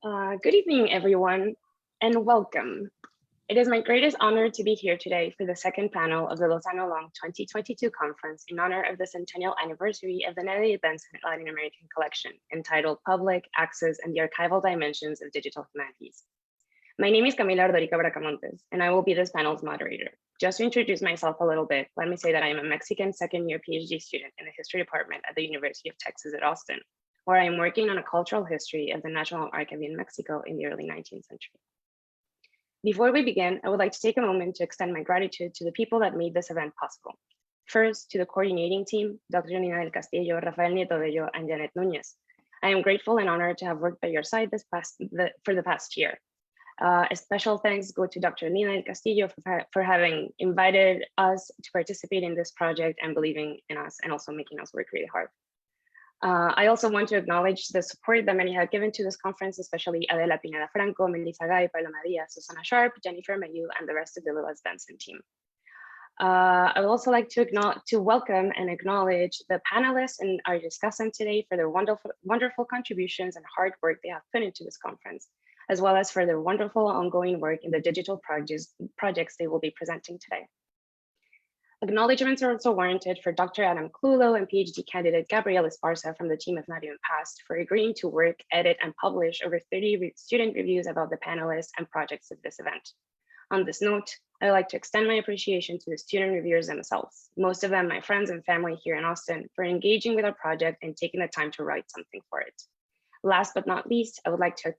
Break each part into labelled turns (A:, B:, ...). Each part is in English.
A: Good evening, everyone, and welcome. It is my greatest honor to be here today for the second panel of the Lozano Long 2022 conference in honor of the centennial anniversary of the Nelly Benson Latin American collection entitled Public Access and the Archival Dimensions of Digital Humanities. My name is Camila Ardorica Bracamontes, and I will be this panel's moderator. Just to introduce myself a little bit, let me say that I am a Mexican second-year PhD student in the history department at the University of Texas at Austin, where I am working on a cultural history of the National Archive in Mexico in the early 19th century. Before we begin, I would like to take a moment to extend my gratitude to the people that made this event possible. First, to the coordinating team, Dr. Nina del Castillo, Rafael Nieto Bello, and Janet Nunez. I am grateful and honored to have worked by your side for the past year. A special thanks go to Dr. Nina del Castillo for having invited us to participate in this project and believing in us and also making us work really hard. I also want to acknowledge the support that many have given to this conference, especially Adela Pineda Franco, Melissa Guy, Paloma Diaz, Susana Sharp, Jennifer Mayu, and the rest of the Lillas Benson team. I would also like to welcome and acknowledge the panelists and our discussant today for their wonderful contributions and hard work they have put into this conference, as well as for their wonderful ongoing work in the digital projects they will be presenting today. Acknowledgements are also warranted for Dr. Adam Clulo and PhD candidate Gabriel Esparza from the team of Nadio and Past for agreeing to work, edit, and publish over 30 student reviews about the panelists and projects of this event. On this note, I'd like to extend my appreciation to the student reviewers themselves, most of them my friends and family here in Austin, for engaging with our project and taking the time to write something for it. Last but not least, I would like to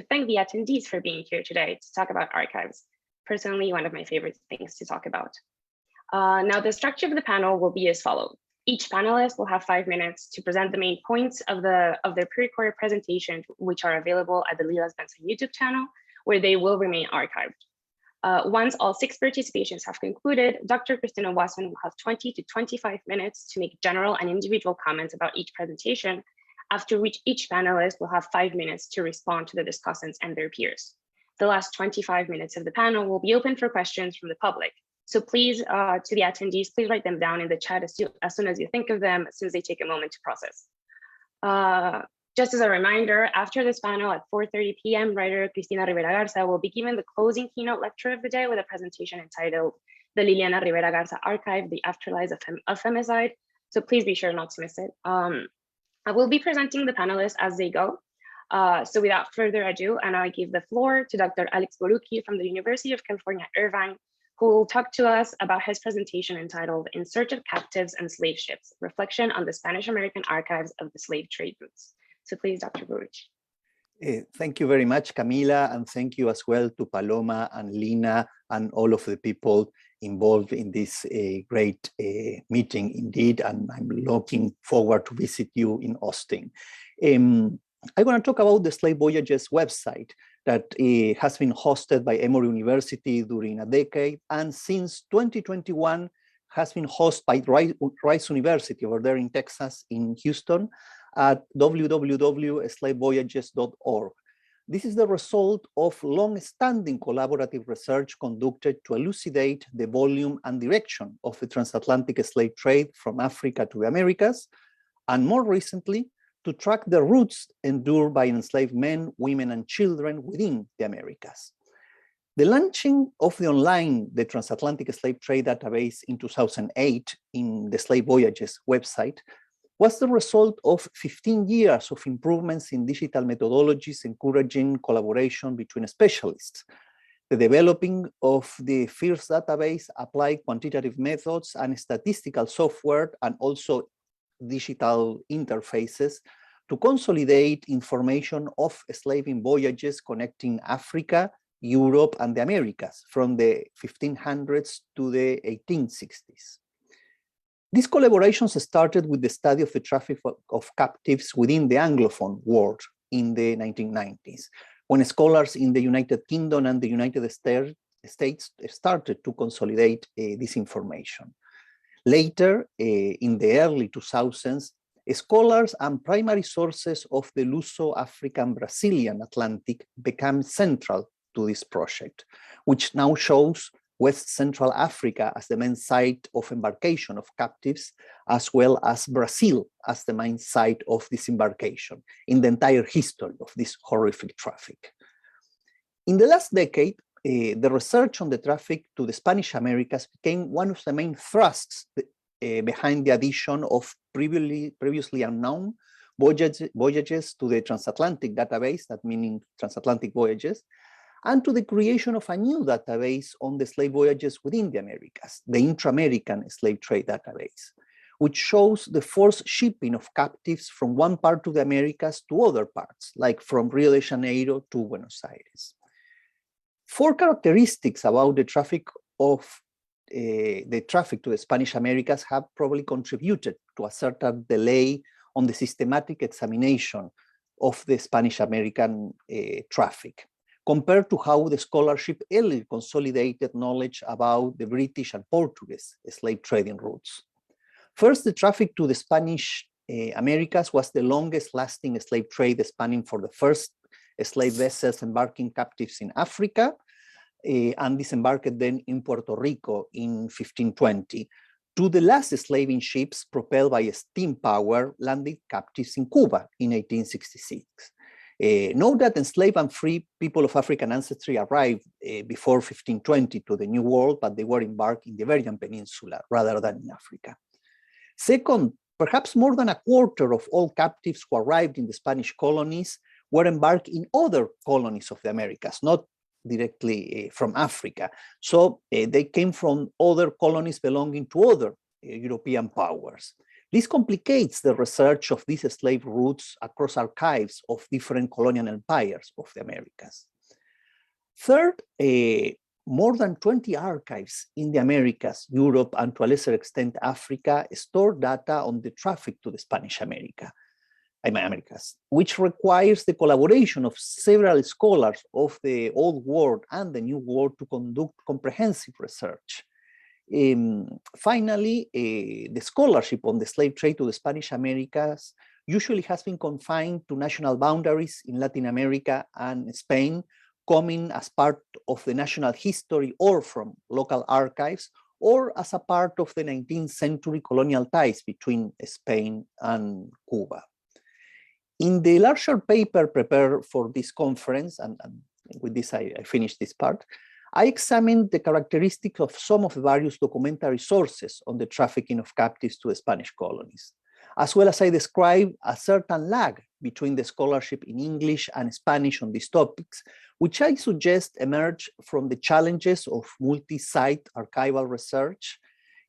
A: thank the attendees for being here today to talk about archives, personally one of my favorite things to talk about. Now, the structure of the panel will be as follows. Each panelist will have 5 minutes to present the main points of their pre-recorded presentation, which are available at the Lillas Benson YouTube channel, where they will remain archived. Once all 6 participations have concluded, Dr. Christina Wasson will have 20 to 25 minutes to make general and individual comments about each presentation, after which each panelist will have 5 minutes to respond to the discussants and their peers. The last 25 minutes of the panel will be open for questions from the public. So please, to the attendees, please write them down in the chat as soon as you think of them, since they take a moment to process. Just as a reminder, after this panel at 4:30 p.m., writer Cristina Rivera Garza will be given the closing keynote lecture of the day with a presentation entitled The Liliana Rivera Garza Archive, The Afterlives of Femicide. So please be sure not to miss it. I will be presenting the panelists as they go. So without further ado, and I give the floor to Dr. Alex Borucki from the University of California, Irvine, who will talk to us about his presentation entitled In Search of Captives and Slave Ships, Reflection on the Spanish-American Archives of the Slave Trade Routes. So please, Dr. Borucki.
B: Thank you very much, Camila, and thank you as well to Paloma and Lina and all of the people involved in this great meeting indeed, and I'm looking forward to visit you in Austin. I'm going to talk about the Slave Voyages website that has been hosted by Emory University during a decade, and since 2021 has been hosted by Rice University over there in Texas, in Houston, at www.slavevoyages.org. This is the result of long-standing collaborative research conducted to elucidate the volume and direction of the transatlantic slave trade from Africa to the Americas, and more recently, to track the routes endured by enslaved men, women, and children within the Americas. The launching of the Transatlantic Slave Trade Database in 2008 in the Slave Voyages website was the result of 15 years of improvements in digital methodologies encouraging collaboration between specialists. The developing of the first database applied quantitative methods and statistical software, and also digital interfaces to consolidate information of slaving voyages connecting Africa, Europe, and the Americas from the 1500s to the 1860s. These collaborations started with the study of the traffic of captives within the Anglophone world in the 1990s, when scholars in the United Kingdom and the United States started to consolidate this information. Later, in the early 2000s, scholars and primary sources of the Luso-African Brazilian Atlantic became central to this project, which now shows West Central Africa as the main site of embarkation of captives, as well as Brazil as the main site of disembarkation in the entire history of this horrific traffic. In the last decade, the research on the traffic to the Spanish Americas became one of the main thrusts behind the addition of previously unknown voyages to the transatlantic database, that meaning transatlantic voyages, and to the creation of a new database on the slave voyages within the Americas, the Inter-American Slave Trade Database, which shows the forced shipping of captives from one part of the Americas to other parts, like from Rio de Janeiro to Buenos Aires. 4 characteristics about the traffic to the Spanish Americas have probably contributed to a certain delay on the systematic examination of the Spanish American traffic, compared to how the scholarship earlier consolidated knowledge about the British and Portuguese slave trading routes. First, the traffic to the Spanish Americas was the longest lasting slave trade, spanning for the first slave vessels embarking captives in Africa and disembarked then in Puerto Rico in 1520, to the last slaving ships propelled by steam power landed captives in Cuba in 1866. Note that enslaved and free people of African ancestry arrived before 1520 to the New World, but they were embarked in the Iberian Peninsula rather than in Africa. Second, perhaps more than a quarter of all captives who arrived in the Spanish colonies were embarked in other colonies of the Americas, not directly from Africa. So they came from other colonies belonging to other European powers. This complicates the research of these slave routes across archives of different colonial empires of the Americas. Third, more than 20 archives in the Americas, Europe, and to a lesser extent Africa store data on the traffic to the Spanish Americas, which requires the collaboration of several scholars of the Old World and the New World to conduct comprehensive research. Finally, the scholarship on the slave trade to the Spanish Americas usually has been confined to national boundaries in Latin America and Spain, coming as part of the national history or from local archives, or as a part of the 19th century colonial ties between Spain and Cuba. In the larger paper prepared for this conference, and with this I finished this part, I examined the characteristics of some of the various documentary sources on the trafficking of captives to the Spanish colonies, as well as I described a certain lag between the scholarship in English and Spanish on these topics, which I suggest emerge from the challenges of multi-site archival research,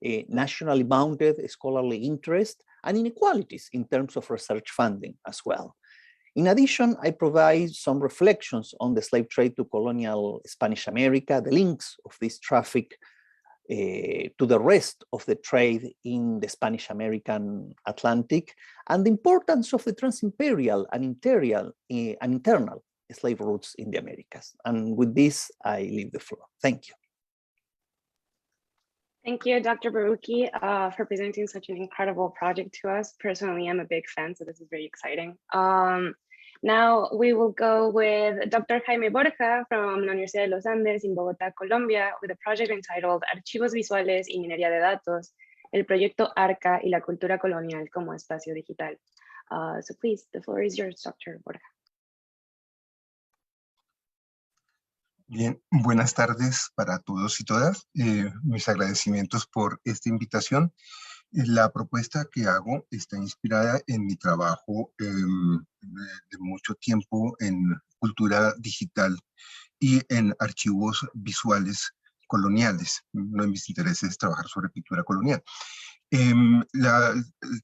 B: nationally bounded scholarly interest, and inequalities in terms of research funding as well. In addition, I provide some reflections on the slave trade to colonial Spanish America, the links of this traffic to the rest of the trade in the Spanish American Atlantic, and the importance of the transimperial and internal slave routes in the Americas. And with this, I leave the floor. Thank you.
A: Thank you, Dr. Baruki, for presenting such an incredible project to us. Personally, I'm a big fan, so this is very exciting. Now we will go with Dr. Jaime Borja from la Universidad de los Andes in Bogotá, Colombia, with a project entitled Archivos Visuales y Minería de Datos, el proyecto ARCA y la cultura colonial como espacio digital. So please, the floor is yours, Dr. Borja.
C: Bien, buenas tardes para todos y todas. Mis agradecimientos por esta invitación. La propuesta que hago está inspirada en mi trabajo de mucho tiempo en cultura digital y en archivos visuales coloniales. Uno de mis intereses es trabajar sobre pintura colonial. El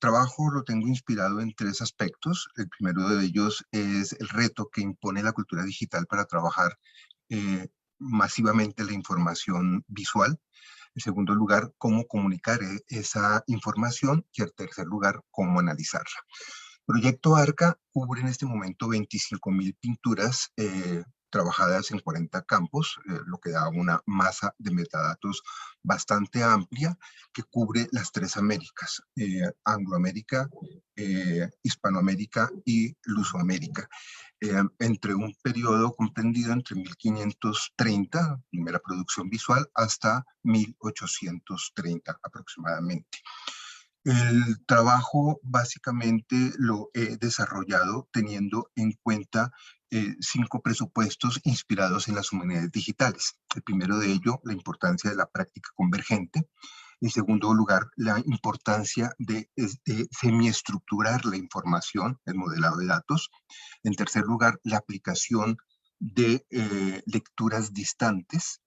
C: trabajo lo tengo inspirado en 3 aspectos. El primero de ellos es el reto que impone la cultura digital para trabajar masivamente la información visual. En segundo lugar, cómo comunicar esa información. Y en tercer lugar, cómo analizarla. Proyecto ARCA cubre en este momento 25.000 pinturas trabajadas en 40 campos, lo que da una masa de metadatos bastante amplia que cubre las 3 Américas, Angloamérica, Hispanoamérica y Lusoamérica. entre un periodo comprendido entre 1530, primera producción visual, hasta 1830 aproximadamente. El trabajo básicamente lo he desarrollado teniendo en cuenta 5 presupuestos inspirados en las humanidades digitales. El primero de ello, la importancia de la práctica convergente. En segundo lugar, la importancia de semiestructurar la información, el modelado de datos. En tercer lugar, la aplicación de lecturas distantes.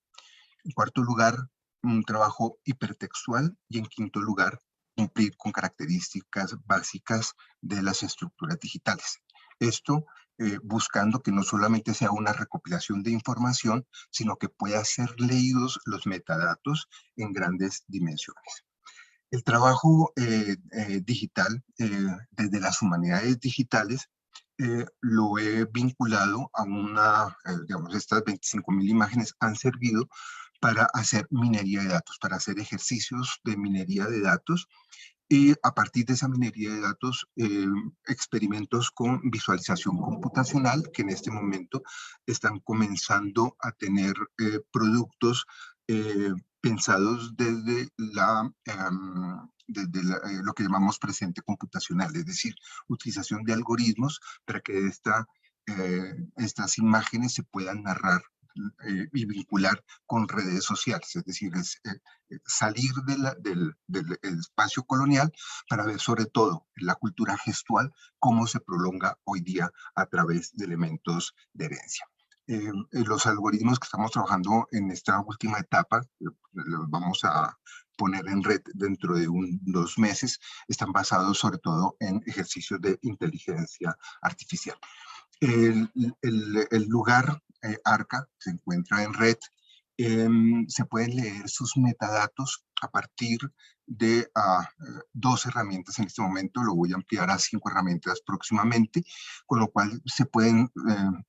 C: En cuarto lugar, un trabajo hipertextual. Y en quinto lugar, cumplir con características básicas de las estructuras digitales. Esto buscando que no solamente sea una recopilación de información, sino que pueda ser leídos los metadatos en grandes dimensiones. El trabajo digital, desde las humanidades digitales, lo he vinculado a una, digamos, estas 25.000 imágenes han servido para hacer minería de datos, para hacer ejercicios de minería de datos, y a partir de esa minería de datos, experimentos con visualización computacional que en este momento están comenzando a tener productos pensados desde lo que llamamos presente computacional, es decir, utilización de algoritmos para que estas imágenes se puedan narrar y vincular con redes sociales, es decir, salir del espacio colonial para ver sobre todo la cultura gestual, cómo se prolonga hoy día a través de elementos de herencia. Los algoritmos que estamos trabajando en esta última etapa, los vamos a poner en red dentro de 2 meses, están basados sobre todo en ejercicios de inteligencia artificial. El lugar ARCA se encuentra en red. Se pueden leer sus metadatos a partir de 2 herramientas en este momento. Lo voy a ampliar a 5 herramientas próximamente, con lo cual se pueden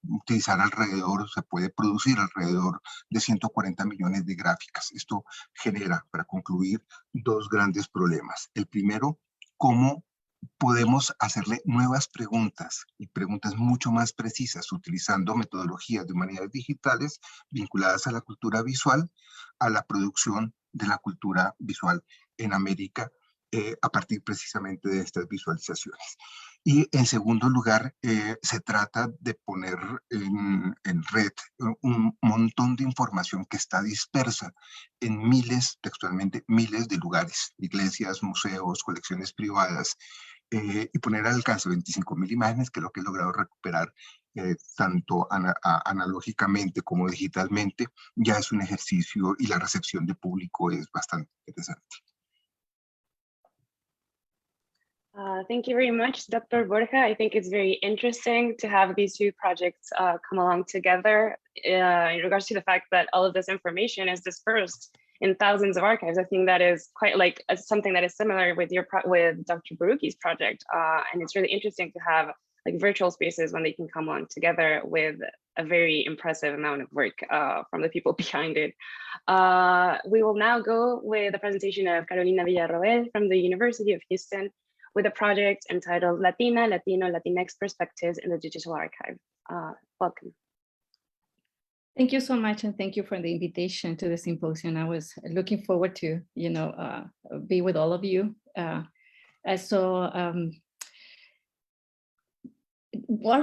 C: utilizar alrededor, se puede producir alrededor de 140 millones de gráficas. Esto genera, para concluir, 2 grandes problemas. El primero, cómo podemos hacerle nuevas preguntas y preguntas mucho más precisas utilizando metodologías de humanidades digitales vinculadas a la cultura visual, a la producción de la cultura visual en América a partir precisamente de estas visualizaciones. Y en segundo lugar, se trata de poner en red un montón de información que está dispersa en miles, textualmente miles de lugares, iglesias, museos, colecciones privadas, y poner al alcance 25.000 imágenes, que es lo que he logrado recuperar tanto analógicamente como digitalmente, ya es un ejercicio y la recepción de público es bastante interesante.
A: Thank you very much, Dr. Borja. I think it's very interesting to have these 2 projects come along together in regards to the fact that all of this information is dispersed in thousands of archives. I think that is quite like something that is similar with with Dr. Baruki's project. And it's really interesting to have like virtual spaces when they can come on together with a very impressive amount of work from the people behind it. We will now go with the presentation of Carolina Villarroel from the University of Houston, with a project entitled Latina, Latino, Latinx Perspectives in the Digital Archive. Welcome.
D: Thank you so much, and thank you for the invitation to the symposium. I was looking forward to, be with all of you. Our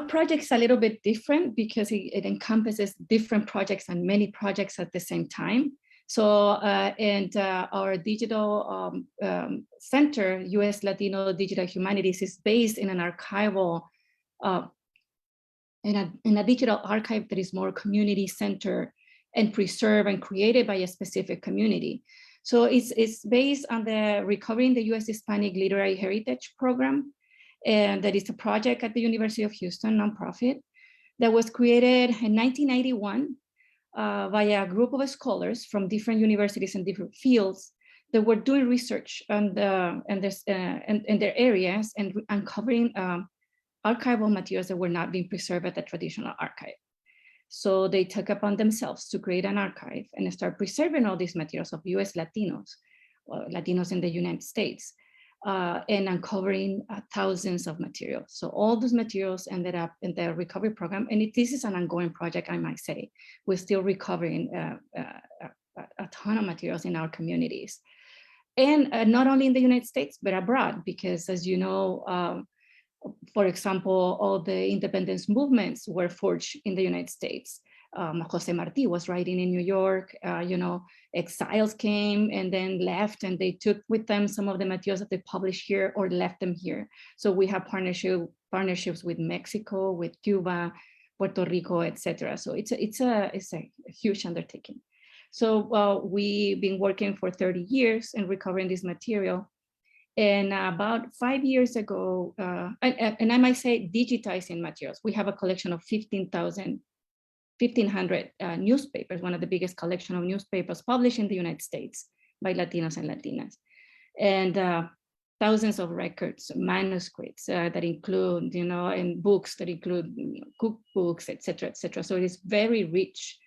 D: project's a little bit different because it encompasses different projects and many projects at the same time. So, our digital center, US Latino Digital Humanities, is based in an archival, in a digital archive that is more community centered and preserved and created by a specific community. So it's based on the Recovering the US Hispanic Literary Heritage Program. And that is a project at the University of Houston, nonprofit, that was created in 1991 by a group of scholars from different universities and different fields that were doing research in their areas and uncovering archival materials that were not being preserved at the traditional archive. So they took upon themselves to create an archive and start preserving all these materials of US Latinos, or Latinos in the United States, and uncovering thousands of materials. So all those materials ended up in the recovery program. And this is an ongoing project, I might say. We're still recovering a ton of materials in our communities. And not only in the United States, but abroad, because as you know, for example, all the independence movements were forged in the United States. Jose Marti was writing in New York, you know, exiles came and then left, and they took with them some of the materials that they published here or left them here. So we have partnerships with Mexico, with Cuba, Puerto Rico, etc. So it's a huge undertaking. So we've been working for 30 years in recovering this material. And about 5 years ago, and I might say digitizing materials, we have a collection of 1,500 newspapers, one of the biggest collection of newspapers published in the United States by Latinos and Latinas. And thousands of records, manuscripts that include, you know, and books that include, you know, cookbooks, et cetera, et cetera. So it is very rich.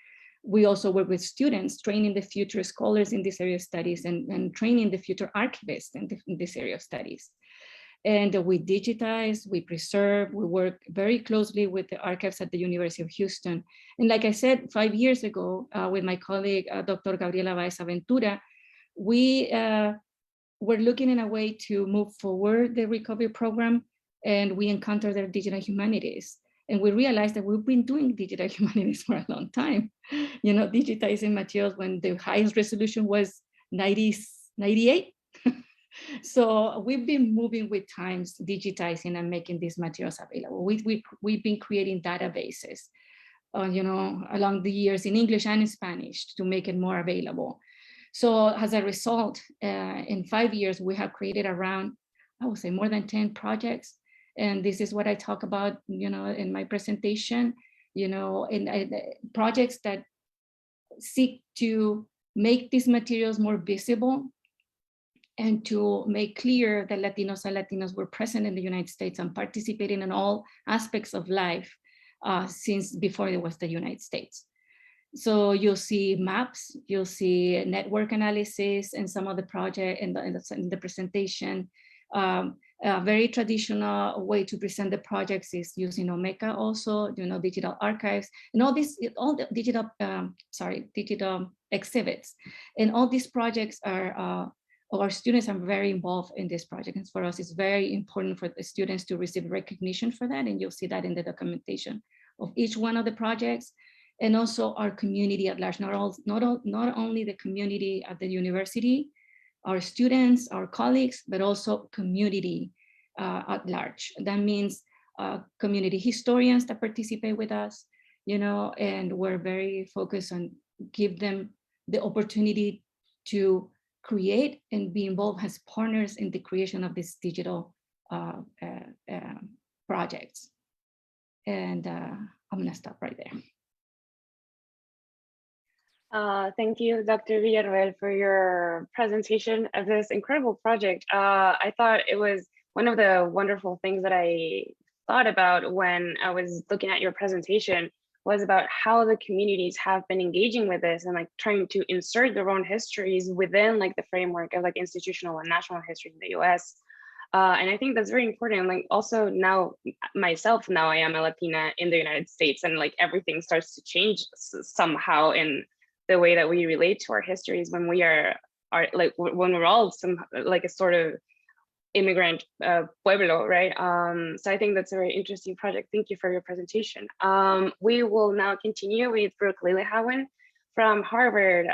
D: We also work with students, training the future scholars in this area of studies and training the future archivists in this area of studies. And we digitize, we preserve, we work very closely with the archives at the University of Houston. And like I said, 5 years ago, with my colleague, Dr. Gabriela Baez-Aventura, we were looking in a way to move forward the recovery program, and we encountered the digital humanities. And we realized that we've been doing digital humanities for a long time, you know, digitizing materials when the highest resolution was 98. So we've been moving with times, digitizing and making these materials available. We've been creating databases, you know, along the years in English and in Spanish to make it more available. So as a result, in 5 years, we have created around, I would say, more than 10 projects. And this is what I talk about, you know, in my presentation, you know, in projects that seek to make these materials more visible and to make clear that Latinos and Latinas were present in the United States and participating in all aspects of life since before it was the United States. So you'll see maps, you'll see network analysis and some of the project in the presentation. A very traditional way to present the projects is using Omeka also, you know, digital archives and all the digital, digital exhibits. And all these projects are, our students are very involved in this project. And for us, it's very important for the students to receive recognition for that. And you'll see that in the documentation of each one of the projects. And also our community at large, not only the community at the university, our students, our colleagues, but also community at large. That means community historians that participate with us, you know, and we're very focused on give them the opportunity to create and be involved as partners in the creation of these digital projects. And I'm gonna stop right there.
A: Thank you, Dr. Villarroel, for your presentation of this incredible project. I thought it was one of the wonderful things that I thought about when I was looking at your presentation was about how the communities have been engaging with this and like trying to insert their own histories within like the framework of like institutional and national history in the US. And I think that's very important. Like also now myself, now I am a Latina in the United States, and like everything starts to change somehow in the way that we relate to our histories when we are like when we're all some like a sort of immigrant pueblo, right? So I think that's a very interesting project. Thank you for your presentation. We will now continue with Brooke Lillehowen from Harvard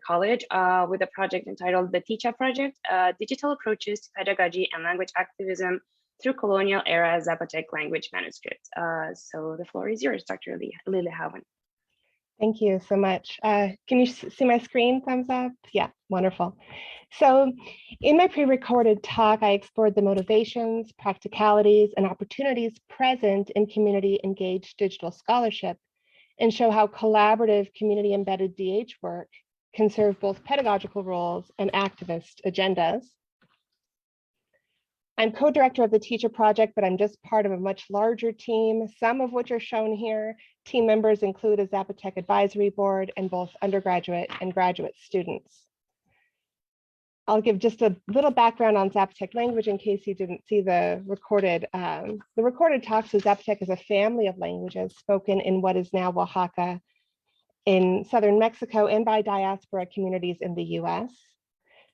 A: College with a project entitled the Teacha Project, Digital Approaches to Pedagogy and Language Activism through Colonial Era Zapotec Language Manuscripts. So the floor is yours, Dr. Lillehowen.
E: Thank you so much. Can you see my screen? Thumbs up? Yeah, wonderful. So in my pre-recorded talk, I explored the motivations, practicalities, and opportunities present in community-engaged digital scholarship and show how collaborative community-embedded DH work can serve both pedagogical roles and activist agendas. I'm co-director of the Teacha Project, but I'm just part of a much larger team, some of which are shown here. Team members include a Zapotec advisory board and both undergraduate and graduate students. I'll give just a little background on Zapotec language in case you didn't see the recorded talk. So Zapotec is a family of languages spoken in what is now Oaxaca in southern Mexico and by diaspora communities in the US.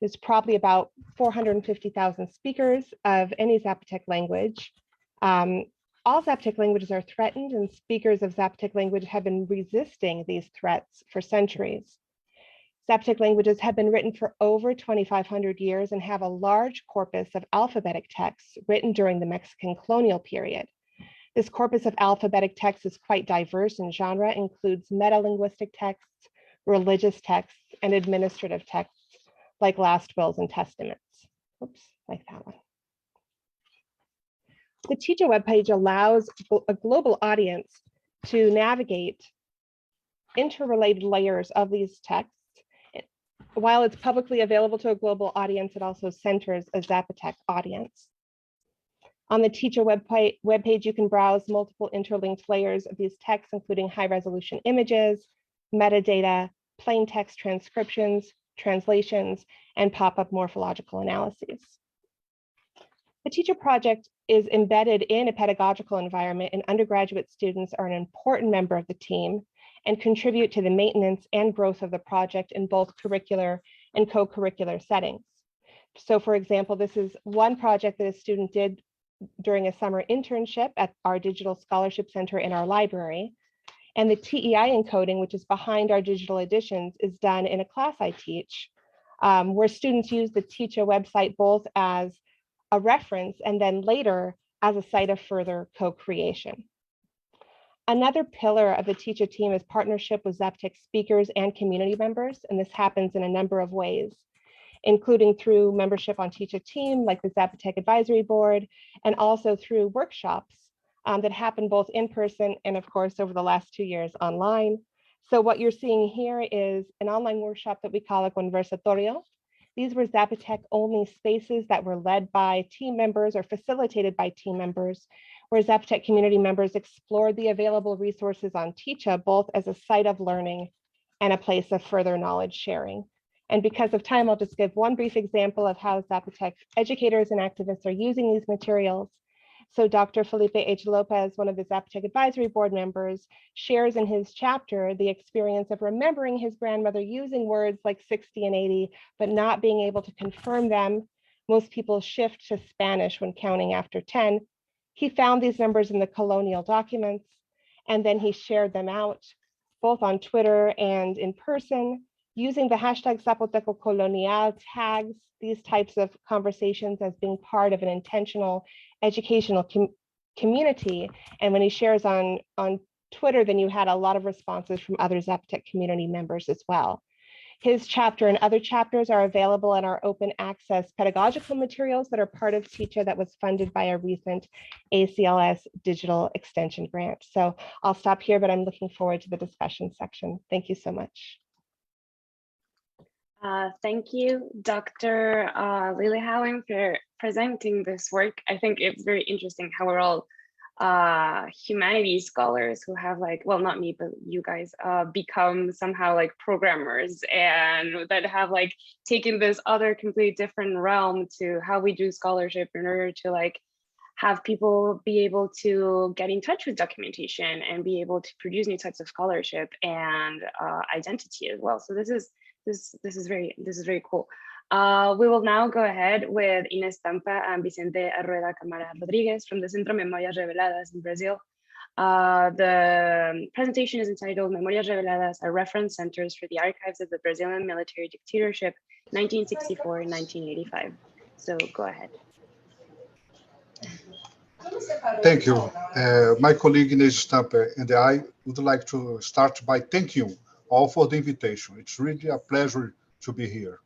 E: There's probably about 450,000 speakers of any Zapotec language. All Zapotec languages are threatened, and speakers of Zapotec language have been resisting these threats for centuries. Zapotec languages have been written for over 2,500 years and have a large corpus of alphabetic texts written during the Mexican colonial period. This corpus of alphabetic texts is quite diverse in genre, includes metalinguistic texts, religious texts, and administrative texts like last wills and testaments. Oops, like that one. The teacher webpage allows a global audience to navigate interrelated layers of these texts. While it's publicly available to a global audience, it also centers a Zapotec audience. On the teacher webpage, you can browse multiple interlinked layers of these texts, including high-resolution images, metadata, plain text transcriptions, translations, and pop-up morphological analyses. The teacher project is embedded in a pedagogical environment, and undergraduate students are an important member of the team and contribute to the maintenance and growth of the project in both curricular and co-curricular settings. So for example, this is one project that a student did during a summer internship at our Digital Scholarship Center in our library. And the TEI encoding, which is behind our digital editions, is done in a class I teach, where students use the Teacher website both as a reference and then later as a site of further co-creation. Another pillar of the teacher team is partnership with Zapotec speakers and community members, and this happens in a number of ways, including through membership on teacher team, like the Zapotec Advisory Board, and also through workshops that happen both in person and of course over the last 2 years online. So what you're seeing here is an online workshop that we call a conversatorio. These were Zapotec only spaces that were led by team members or facilitated by team members, where Zapotec community members explored the available resources on Teacher, both as a site of learning and a place of further knowledge sharing. And because of time, I'll just give one brief example of how Zapotec educators and activists are using these materials. So Dr. Felipe H. Lopez, one of the Zapotec Advisory Board members, shares in his chapter the experience of remembering his grandmother using words like 60 and 80, but not being able to confirm them. Most people shift to Spanish when counting after 10. He found these numbers in the colonial documents, and then he shared them out both on Twitter and in person, using the hashtag Zapoteco Colonial tags these types of conversations as being part of an intentional educational community. And when he shares on Twitter, then you had a lot of responses from other Zapotec community members as well. His chapter and other chapters are available in our open access pedagogical materials that are part of Teacher that was funded by a recent ACLS digital extension grant. So I'll stop here, but I'm looking forward to the discussion section. Thank you so much.
A: Thank you, Dr. Lillehouen, for presenting this work. I think it's very interesting how we're all humanities scholars who have like, well, not me, but you guys become somehow like programmers, and that have like taken this other completely different realm to how we do scholarship in order to like have people be able to get in touch with documentation and be able to produce new types of scholarship and identity as well. So this is very cool. We will now go ahead with Inés Tampa and Vicente Arrueda Camara Rodriguez from the Centro Memorias Reveladas in Brazil. The presentation is entitled Memorias Reveladas are reference centers for the archives of the Brazilian military dictatorship, 1964-1985. So go ahead.
F: Thank you. My colleague Inés Tampa and I would like to start by thanking you all for the invitation. It's really a pleasure to be here.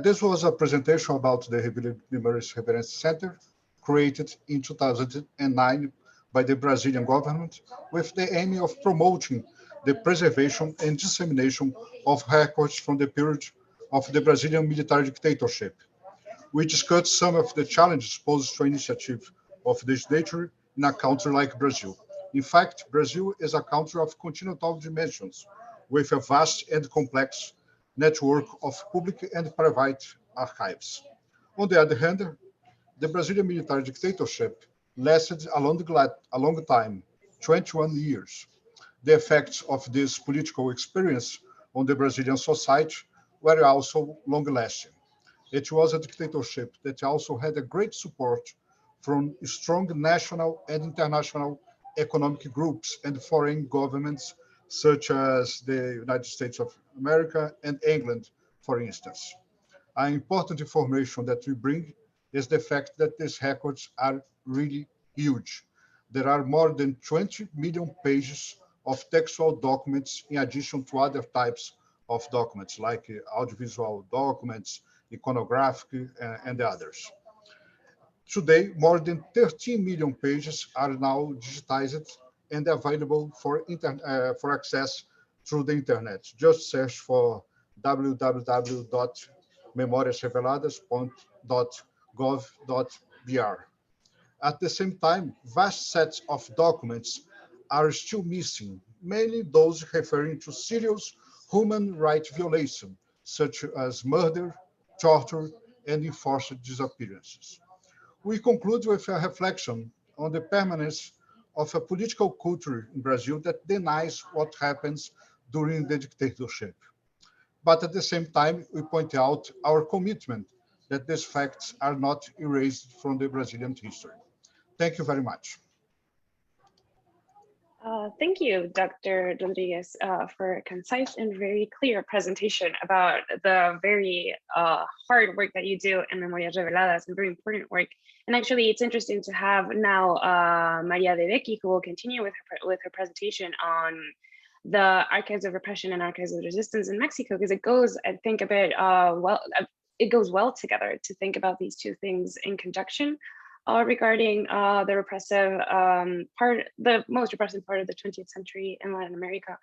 F: This was a presentation about the Memorias Reference Center, created in 2009 by the Brazilian government with the aim of promoting the preservation and dissemination of records from the period of the Brazilian military dictatorship. We discussed some of the challenges posed to initiative of the legislature in a country like Brazil. In fact, Brazil is a country of continental dimensions with a vast and complex network of public and private archives. On the other hand, the Brazilian military dictatorship lasted a long time, 21 years. The effects of this political experience on the Brazilian society were also long-lasting. It was a dictatorship that also had a great support from strong national and international economic groups and foreign governments, such as the United States of America and England, for instance. An important information that we bring is the fact that these records are really huge. There are more than 20 million pages of textual documents in addition to other types of documents like audiovisual documents, iconographic, and others. Today, more than 13 million pages are now digitized and available for access through the internet. Just search for www.memoriasreveladas.gov.br. At the same time, vast sets of documents are still missing, mainly those referring to serious human rights violations, such as murder, torture, and enforced disappearances. We conclude with a reflection on the permanence of a political culture in Brazil that denies what happens during the dictatorship. But at the same time, we point out our commitment that these facts are not erased from the Brazilian history. Thank you very much.
A: Thank you, Dr. Rodriguez, for a concise and very clear presentation about the very hard work that you do in Memorias Reveladas and very important work. And actually, it's interesting to have now Maria de Becky, who will continue with her presentation on the Archives of Repression and Archives of Resistance in Mexico, because it goes, I think, a bit it goes well together to think about these two things in conjunction. Regarding the repressive the most repressive part of the 20th century in Latin America.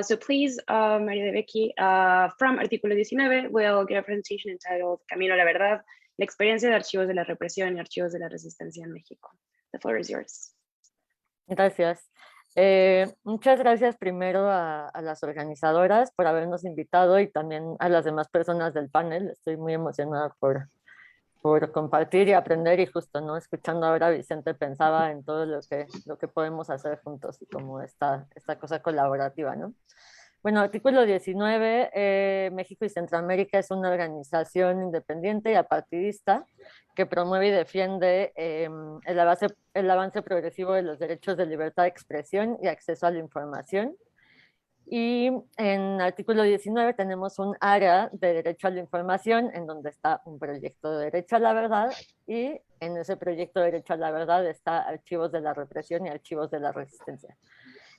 A: So please, Maria de Becky from Artículo 19 will give a presentation entitled Camino a la Verdad, la experiencia de archivos de la represión y archivos de la resistencia en México. The floor is yours.
G: Gracias. Muchas gracias primero a las organizadoras por habernos invitado y también a las demás personas del panel. Estoy muy emocionada por compartir y aprender, y justo, ¿no? Escuchando ahora a Vicente pensaba en todo lo que podemos hacer juntos y como esta cosa colaborativa, ¿no? Bueno, Artículo 19, México y Centroamérica es una organización independiente y apartidista que promueve y defiende el avance progresivo de los derechos de libertad de expresión y acceso a la información. Y en Artículo 19 tenemos un área de derecho a la información en donde está un proyecto de derecho a la verdad, y en ese proyecto de derecho a la verdad está archivos de la represión y archivos de la resistencia.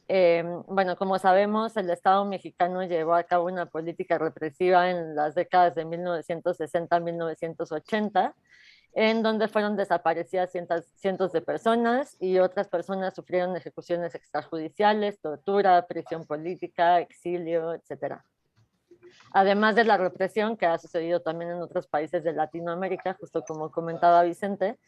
G: Bueno, como sabemos, el Estado mexicano llevó a cabo una política represiva en las décadas de 1960 a 1980, en donde fueron desaparecidas cientos de personas y otras personas sufrieron ejecuciones extrajudiciales, tortura, prisión política, exilio, etc. Además de la represión que ha sucedido también en otros países de Latinoamérica, justo como comentaba Vicente,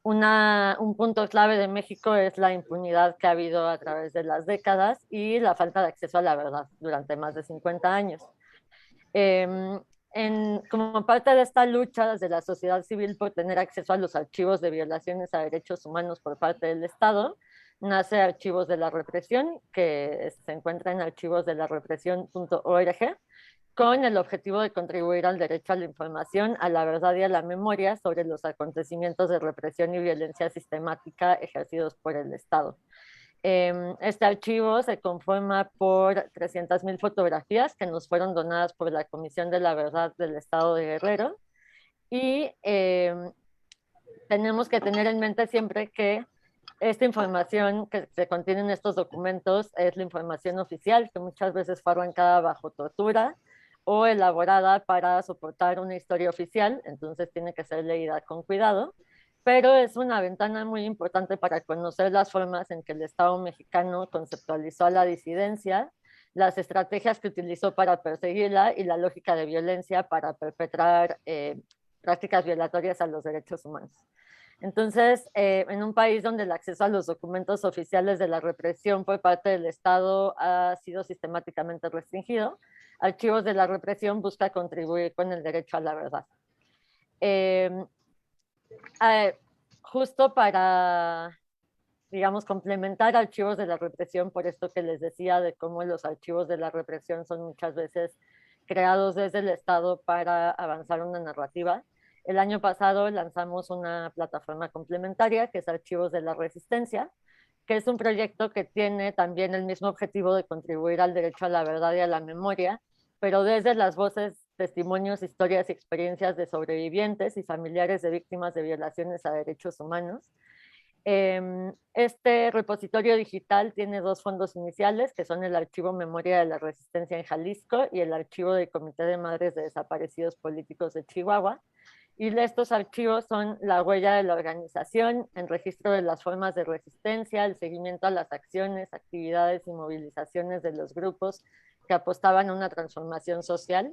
G: un punto clave de México es la impunidad que ha habido a través de las décadas y la falta de acceso a la verdad durante más de 50 años. Como parte de esta lucha de la sociedad civil por tener acceso a los archivos de violaciones a derechos humanos por parte del Estado, nace Archivos de la Represión, que se encuentra en archivosdelarepresión.org, con el objetivo de contribuir al derecho a la información, a la verdad y a la memoria sobre los acontecimientos de represión y violencia sistemática ejercidos por el Estado. Este archivo se conforma por 300,000 fotografías que nos fueron donadas por la Comisión de la Verdad del Estado de Guerrero, y tenemos que tener en mente siempre que esta información que se contiene en estos documentos es la información oficial, que muchas veces fue arrancada bajo tortura o elaborada para soportar una historia oficial, entonces tiene que ser leída con cuidado. Pero es una ventana muy importante para conocer las formas en que el Estado mexicano conceptualizó a la disidencia, las estrategias que utilizó para perseguirla y la lógica de violencia para perpetrar prácticas violatorias a los derechos humanos. Entonces, en un país donde el acceso a los documentos oficiales de la represión por parte del Estado ha sido sistemáticamente restringido, Archivos de la Represión busca contribuir con el derecho a la verdad. Justo para, digamos, complementar archivos de la represión, por esto que les decía de cómo los archivos de la represión son muchas veces creados desde el Estado para avanzar una narrativa. El año pasado lanzamos una plataforma complementaria que es Archivos de la Resistencia, que es un proyecto que tiene también el mismo objetivo de contribuir al derecho a la verdad y a la memoria, pero desde las voces, testimonios, historias y experiencias de sobrevivientes y familiares de víctimas de violaciones a derechos humanos. Este repositorio digital tiene dos fondos iniciales, que son el Archivo Memoria de la Resistencia en Jalisco y el Archivo del Comité de Madres de Desaparecidos Políticos de Chihuahua. Y estos archivos son la huella de la organización, el registro de las formas de resistencia, el seguimiento a las acciones, actividades y movilizaciones de los grupos que apostaban a una transformación social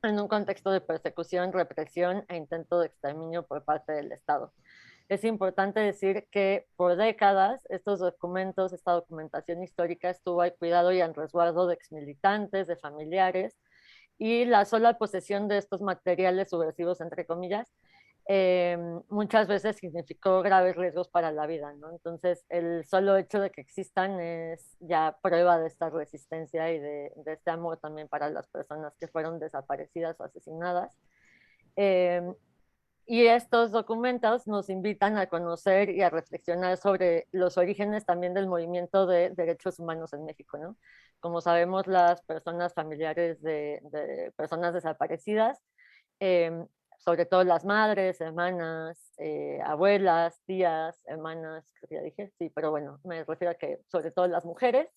G: en un contexto de persecución, represión e intento de exterminio por parte del Estado. Es importante decir que por décadas estos documentos, esta documentación histórica estuvo al cuidado y al resguardo de exmilitantes, de familiares, y la sola posesión de estos materiales subversivos, entre comillas, muchas veces significó graves riesgos para la vida, ¿no? Entonces, el solo hecho de que existan es ya prueba de esta resistencia y de este amor también para las personas que fueron desaparecidas o asesinadas. Y estos documentos nos invitan a conocer y a reflexionar sobre los orígenes también del movimiento de derechos humanos en México, ¿no? Como sabemos, las personas familiares de personas desaparecidas, sobre todo las madres, hermanas, abuelas, tías, hermanas, creo que ya dije, sí, pero bueno, me refiero a que sobre todo las mujeres,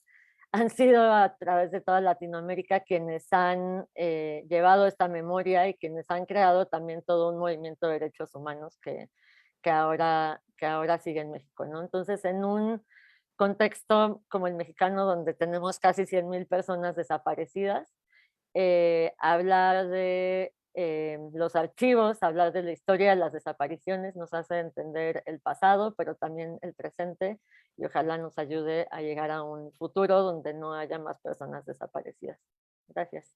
G: han sido a través de toda Latinoamérica quienes han llevado esta memoria y quienes han creado también todo un movimiento de derechos humanos que ahora sigue en México, ¿no? Entonces, en un contexto como el mexicano, donde tenemos casi 100,000 personas desaparecidas, hablar de los archivos, hablar de la historia de las desapariciones nos hace entender el pasado, pero también el presente, y ojalá nos ayude a llegar a un futuro donde no haya más personas desaparecidas. Gracias.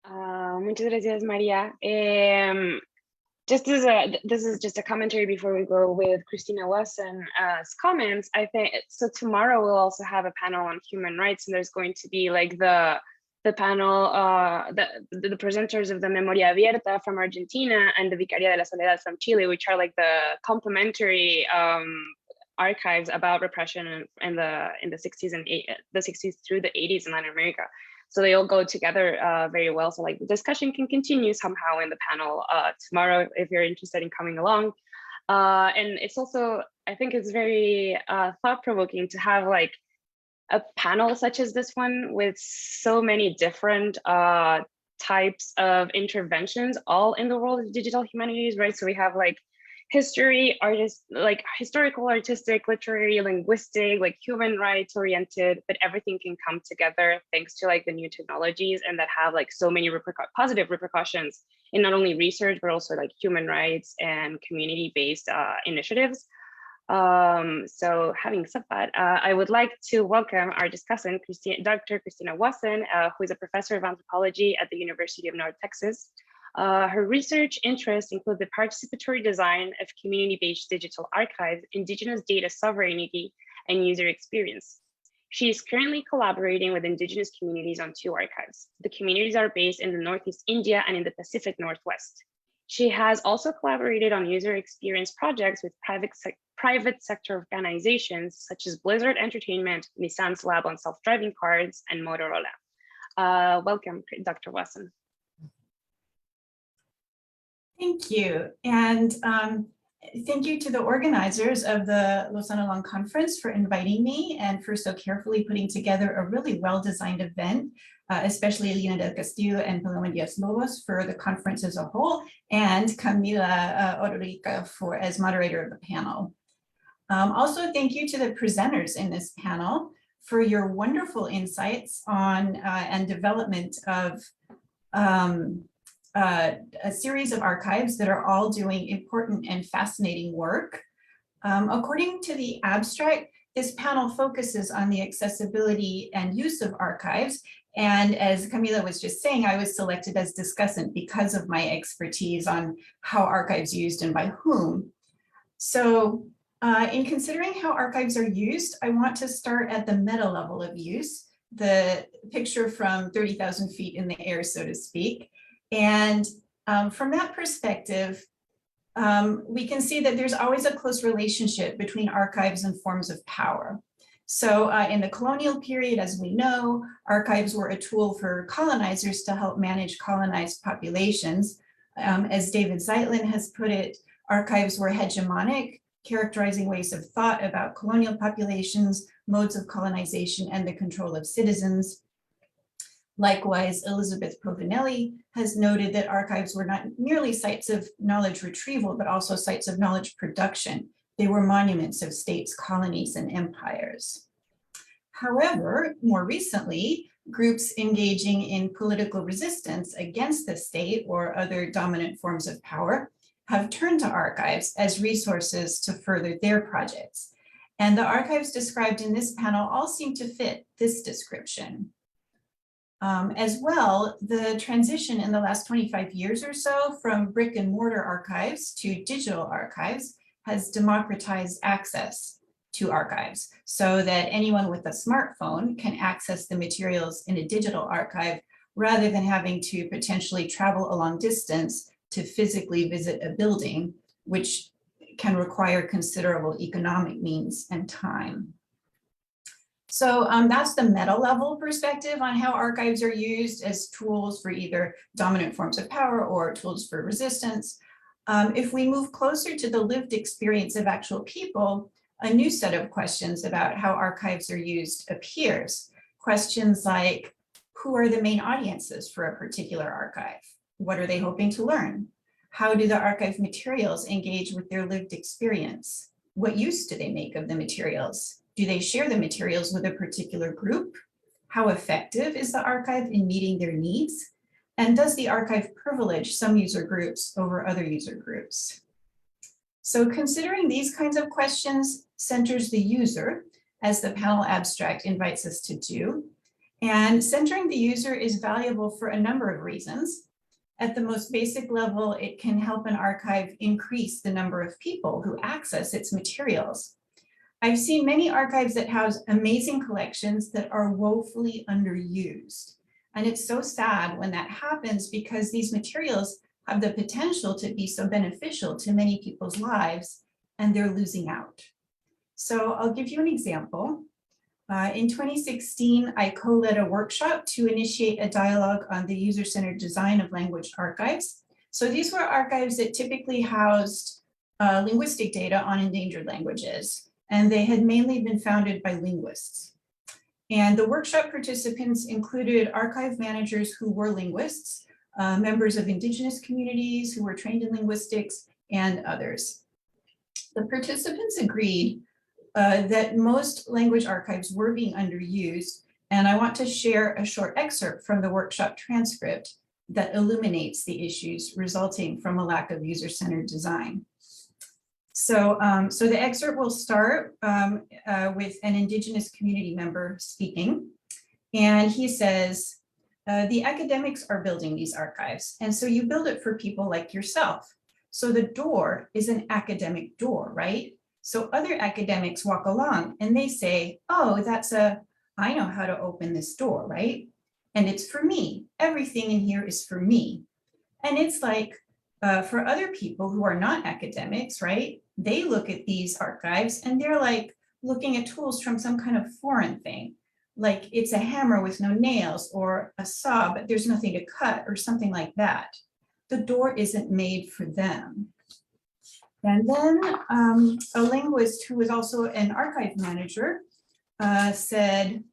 A: Muchas gracias, María. This is just a commentary before we go with Christina Wasson's comments. I think so. Tomorrow we'll also have a panel on human rights, and there's going to be like the panel, the presenters of the Memoria Abierta from Argentina and the Vicaria de la Soledad from Chile, which are like the complementary archives about repression in the 60s and the 60s through the 80s in Latin America. So they all go together very well. So like the discussion can continue somehow in the panel tomorrow if you're interested in coming along. And it's also, I think it's very thought-provoking to have like a panel such as this one with so many different types of interventions all in the world of digital humanities, right? So we have like history, like historical, artistic, literary, linguistic, like human rights oriented, but everything can come together thanks to like the new technologies and that have like so many positive repercussions in not only research, but also like human rights and community-based initiatives. So having said that, I would like to welcome our discussant, Dr. Christina Wasson, who is a professor of anthropology at the University of North Texas. Her research interests include the participatory design of community-based digital archives, indigenous data sovereignty, and user experience. She is currently collaborating with indigenous communities on 2 archives. The communities are based in the Northeast India and in the Pacific Northwest. She has also collaborated on user experience projects with private sector organizations such as Blizzard Entertainment, Nissan's Lab on Self-Driving Cars, and Motorola. Welcome, Dr. Wasson.
H: Thank you. And thank you to the organizers of the Lausanne Along Conference for inviting me and for so carefully putting together a really well-designed event, especially Elena del Castillo and Paloma Diaz-Lobos for the conference as a whole, and Camila Odorica as moderator of the panel. Also, thank you to the presenters in this panel for your wonderful insights on and development of a series of archives that are all doing important and fascinating work. According to the abstract, this panel focuses on the accessibility and use of archives. And as Camila was just saying, I was selected as discussant because of my expertise on how archives used and by whom. So in considering how archives are used, I want to start at the meta level of use, the picture from 30,000 feet in the air, so to speak. And from that perspective, we can see that there's always a close relationship between archives and forms of power. So in the colonial period, as we know, archives were a tool for colonizers to help manage colonized populations. As David Zeitlin has put it, archives were hegemonic, characterizing ways of thought about colonial populations, modes of colonization, and the control of citizens. Likewise, Elizabeth Povinelli has noted that archives were not merely sites of knowledge retrieval, but also sites of knowledge production. They were monuments of states, colonies, and empires. However, more recently, groups engaging in political resistance against the state or other dominant forms of power have turned to archives as resources to further their projects. And the archives described in this panel all seem to fit this description. As well, the transition in the last 25 years or so from brick and mortar archives to digital archives has democratized access to archives so that anyone with a smartphone can access the materials in a digital archive rather than having to potentially travel a long distance to physically visit a building, which can require considerable economic means and time. So that's the meta level perspective on how archives are used as tools for either dominant forms of power or tools for resistance. If we move closer to the lived experience of actual people, a new set of questions about how archives are used appears. Questions like, who are the main audiences for a particular archive? What are they hoping to learn? How do the archive materials engage with their lived experience? What use do they make of the materials? Do they share the materials with a particular group? How effective is the archive in meeting their needs? And does the archive privilege some user groups over other user groups? So considering these kinds of questions centers the user, as the panel abstract invites us to do. And centering the user is valuable for a number of reasons. At the most basic level, it can help an archive increase the number of people who access its materials. I've seen many archives that house amazing collections that are woefully underused. And it's so sad when that happens because these materials have the potential to be so beneficial to many people's lives and they're losing out. So I'll give you an example. In 2016, I co-led a workshop to initiate a dialogue on the user-centered design of language archives. So these were archives that typically housed linguistic data on endangered languages, and they had mainly been founded by linguists. And the workshop participants included archive managers who were linguists, members of indigenous communities who were trained in linguistics, and others. The participants agreed that most language archives were being underused, and I want to share a short excerpt from the workshop transcript that illuminates the issues resulting from a lack of user-centered design. So the excerpt will start with an indigenous community member speaking, and he says, the academics are building these archives, and so you build it for people like yourself. So the door is an academic door, right? So other academics walk along and they say, oh, I know how to open this door, right? And it's for me. Everything in here is for me. And it's like, for other people who are not academics, right? They look at these archives and they're like looking at tools from some kind of foreign thing. Like it's a hammer with no nails or a saw, but there's nothing to cut or something like that. The door isn't made for them. And then a linguist who was also an archive manager said,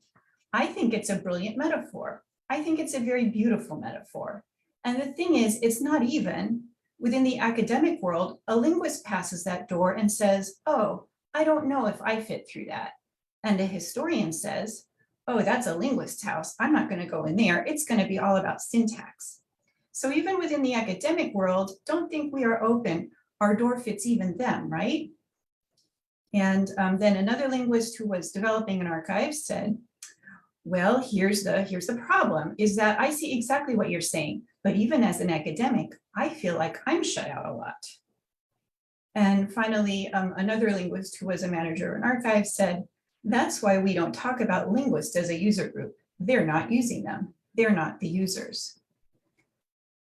H: I think it's a brilliant metaphor. I think it's a very beautiful metaphor. And the thing is, it's not even within the academic world, a linguist passes that door and says, oh, I don't know if I fit through that. And a historian says, oh, that's a linguist's house. I'm not going to go in there. It's going to be all about syntax. So even within the academic world, don't think we are open. Our door fits even them, right? And then another linguist who was developing an archive said, well, here's the problem, is that I see exactly what you're saying, but even as an academic, I feel like I'm shut out a lot. And finally, another linguist who was a manager of an archive said, that's why we don't talk about linguists as a user group. They're not using them. They're not the users.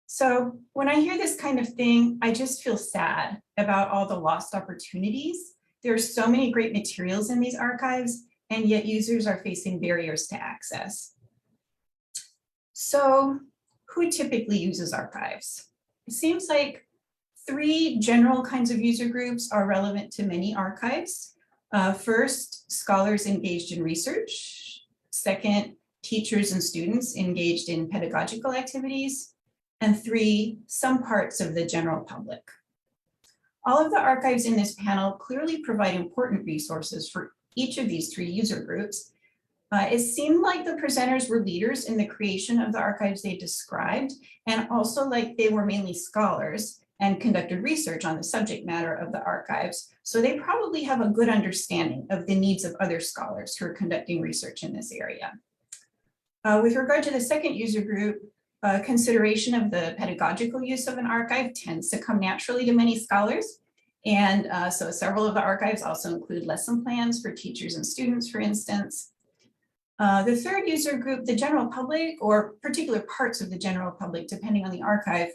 H: So when I hear this kind of thing, I just feel sad about all the lost opportunities. There are so many great materials in these archives, and yet users are facing barriers to access. So who typically uses archives? It seems like 3 general kinds of user groups are relevant to many archives. First, scholars engaged in research. Second, teachers and students engaged in pedagogical activities. And 3, some parts of the general public. All of the archives in this panel clearly provide important resources for each of these 3 user groups. It seemed like the presenters were leaders in the creation of the archives they described, and also like they were mainly scholars and conducted research on the subject matter of the archives. So they probably have a good understanding of the needs of other scholars who are conducting research in this area. With regard to the second user group, consideration of the pedagogical use of an archive tends to come naturally to many scholars. And so several of the archives also include lesson plans for teachers and students, for instance. The third user group, the general public, or particular parts of the general public, depending on the archive,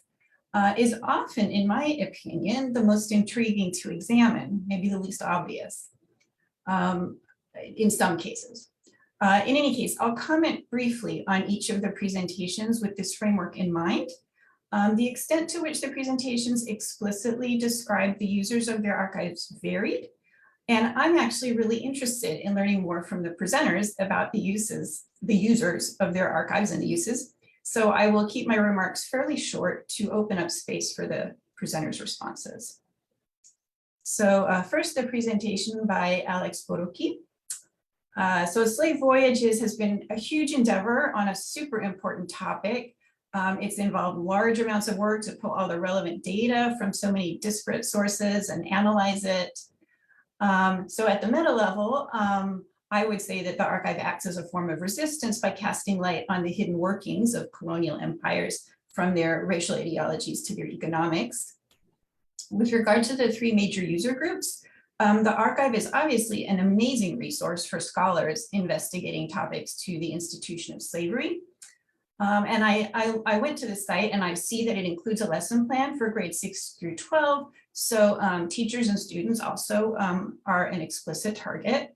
H: is often, in my opinion, the most intriguing to examine, maybe the least obvious in some cases. In any case, I'll comment briefly on each of the presentations with this framework in mind. The extent to which the presentations explicitly describe the users of their archives varied, and I'm actually really interested in learning more from the presenters about the users of their archives and the uses. So I will keep my remarks fairly short to open up space for the presenters' responses. So first, the presentation by Alex Borucki. So Slave Voyages has been a huge endeavor on a super important topic. It's involved large amounts of work to pull all the relevant data from so many disparate sources and analyze it. So at the meta level, I would say that the archive acts as a form of resistance by casting light on the hidden workings of colonial empires, from their racial ideologies to their economics. With regard to the 3 major user groups, the archive is obviously an amazing resource for scholars investigating topics to the institution of slavery. And I went to the site and I see that it includes a lesson plan for grades 6 through 12. So teachers and students also are an explicit target.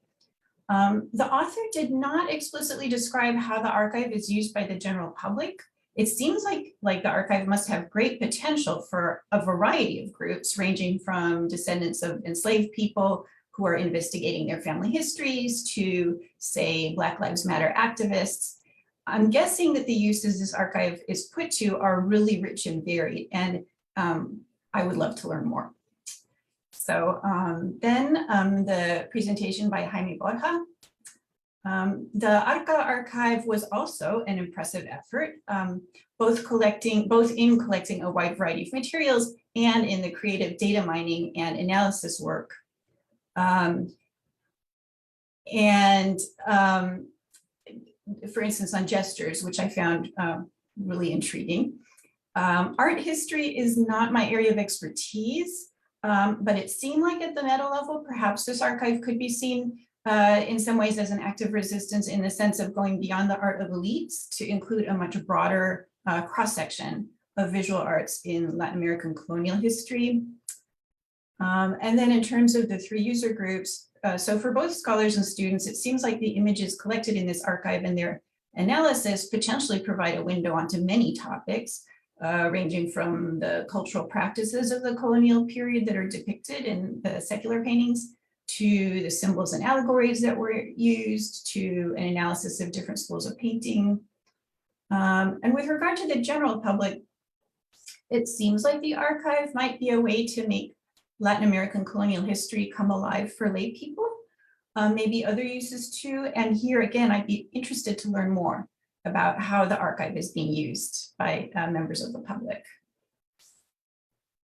H: The author did not explicitly describe how the archive is used by the general public. It seems like the archive must have great potential for a variety of groups, ranging from descendants of enslaved people who are investigating their family histories to, say, Black Lives Matter activists. I'm guessing that the uses this archive is put to are really rich and varied, and I would love to learn more. So then the presentation by Jaime Borja. The ARCA archive was also an impressive effort, both in collecting a wide variety of materials and in the creative data mining and analysis work. For instance, on gestures, which I found really intriguing. Art history is not my area of expertise, but it seemed like at the meta level, perhaps this archive could be seen in some ways as an active resistance, in the sense of going beyond the art of elites to include a much broader cross-section of visual arts in Latin American colonial history. And then in terms of the 3 user groups, so for both scholars and students, it seems like the images collected in this archive and their analysis potentially provide a window onto many topics, ranging from the cultural practices of the colonial period that are depicted in the secular paintings, to the symbols and allegories that were used, to an analysis of different schools of painting. And with regard to the general public, it seems like the archive might be a way to make Latin American colonial history come alive for lay people, maybe other uses too. And here again, I'd be interested to learn more about how the archive is being used by members of the public.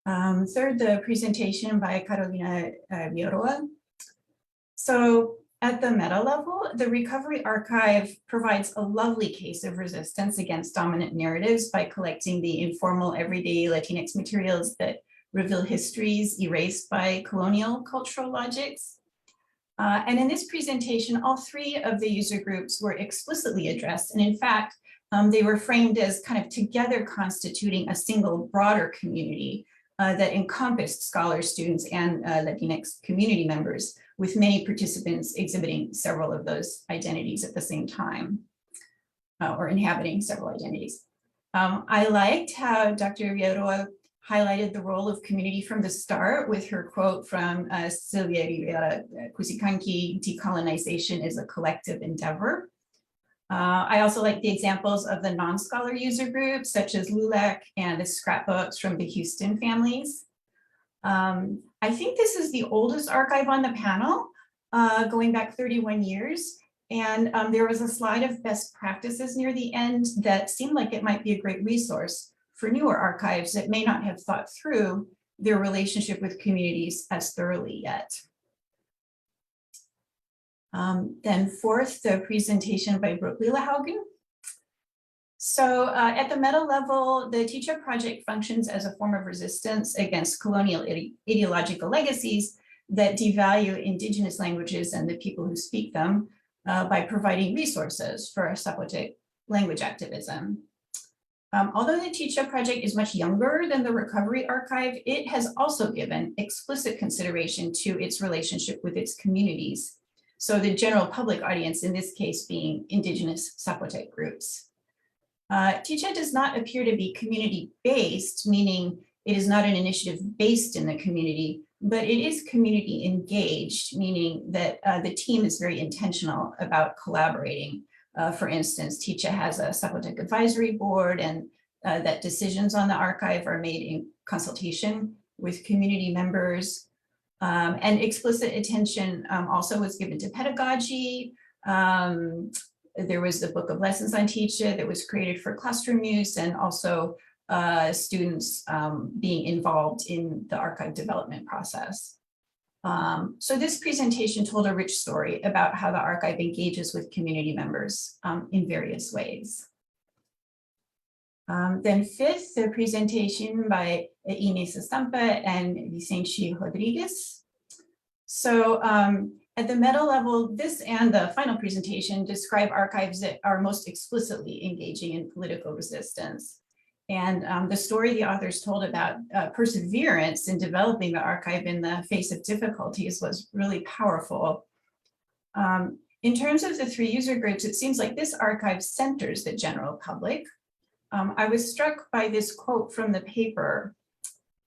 H: Third, the presentation by Carolina Villarroa. So at the meta level, the Recovery Archive provides a lovely case of resistance against dominant narratives by collecting the informal, everyday Latinx materials that reveal histories erased by colonial cultural logics. And in this presentation, all three of the user groups were explicitly addressed. And in fact, they were framed as kind of together constituting a single broader community that encompassed scholars, students, and Latinx community members, with many participants exhibiting several of those identities at the same time, or inhabiting several identities. I liked how Dr. Villarroel highlighted the role of community from the start with her quote from Sylvia Rivera Cusicanqui, decolonization is a collective endeavor. I also like the examples of the non-scholar user groups, such as LULAC and the scrapbooks from the Houston families. I think this is the oldest archive on the panel, going back 31 years. And there was a slide of best practices near the end that seemed like it might be a great resource for newer archives that may not have thought through their relationship with communities as thoroughly yet. Then fourth, the presentation by Brooke Lillehaugen. So at the meta level, the Teacher Project functions as a form of resistance against colonial ideological legacies that devalue Indigenous languages and the people who speak them by providing resources for Zapotec language activism. Although the Teacher Project is much younger than the Recovery Archive, it has also given explicit consideration to its relationship with its communities. So the general public audience, in this case, being Indigenous Zapotec groups. Teacher does not appear to be community-based, meaning it is not an initiative based in the community, but it is community engaged, meaning that the team is very intentional about collaborating. For instance, Teacher has a Zapotec advisory board, and that decisions on the archive are made in consultation with community members. And explicit attention also was given to pedagogy. There was the Book of Lessons on Teacher that was created for classroom use, and also students being involved in the archive development process. So this presentation told a rich story about how the archive engages with community members in various ways. Then fifth, the presentation by Inés Estampa and Vicente Rodriguez. So at the meta level, this and the final presentation describe archives that are most explicitly engaging in political resistance. And the story the authors told about perseverance in developing the archive in the face of difficulties was really powerful. In terms of the three user groups, it seems like this archive centers the general public. I was struck by this quote from the paper.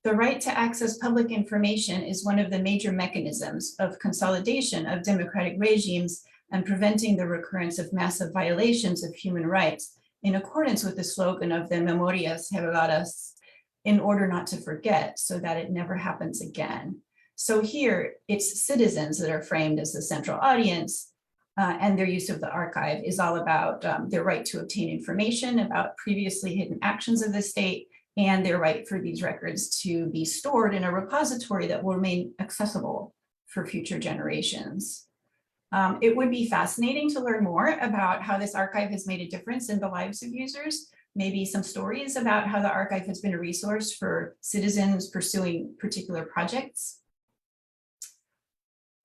H: The right to access public information is one of the major mechanisms of consolidation of democratic regimes and preventing the recurrence of massive violations of human rights, in accordance with the slogan of the Memorias Reveladas, in order not to forget, so that it never happens again. So here, it's citizens that are framed as the central audience, and their use of the archive is all about their right to obtain information about previously hidden actions of the state, and their right for these records to be stored in a repository that will remain accessible for future generations. It would be fascinating to learn more about how this archive has made a difference in the lives of users, maybe some stories about how the archive has been a resource for citizens pursuing particular projects.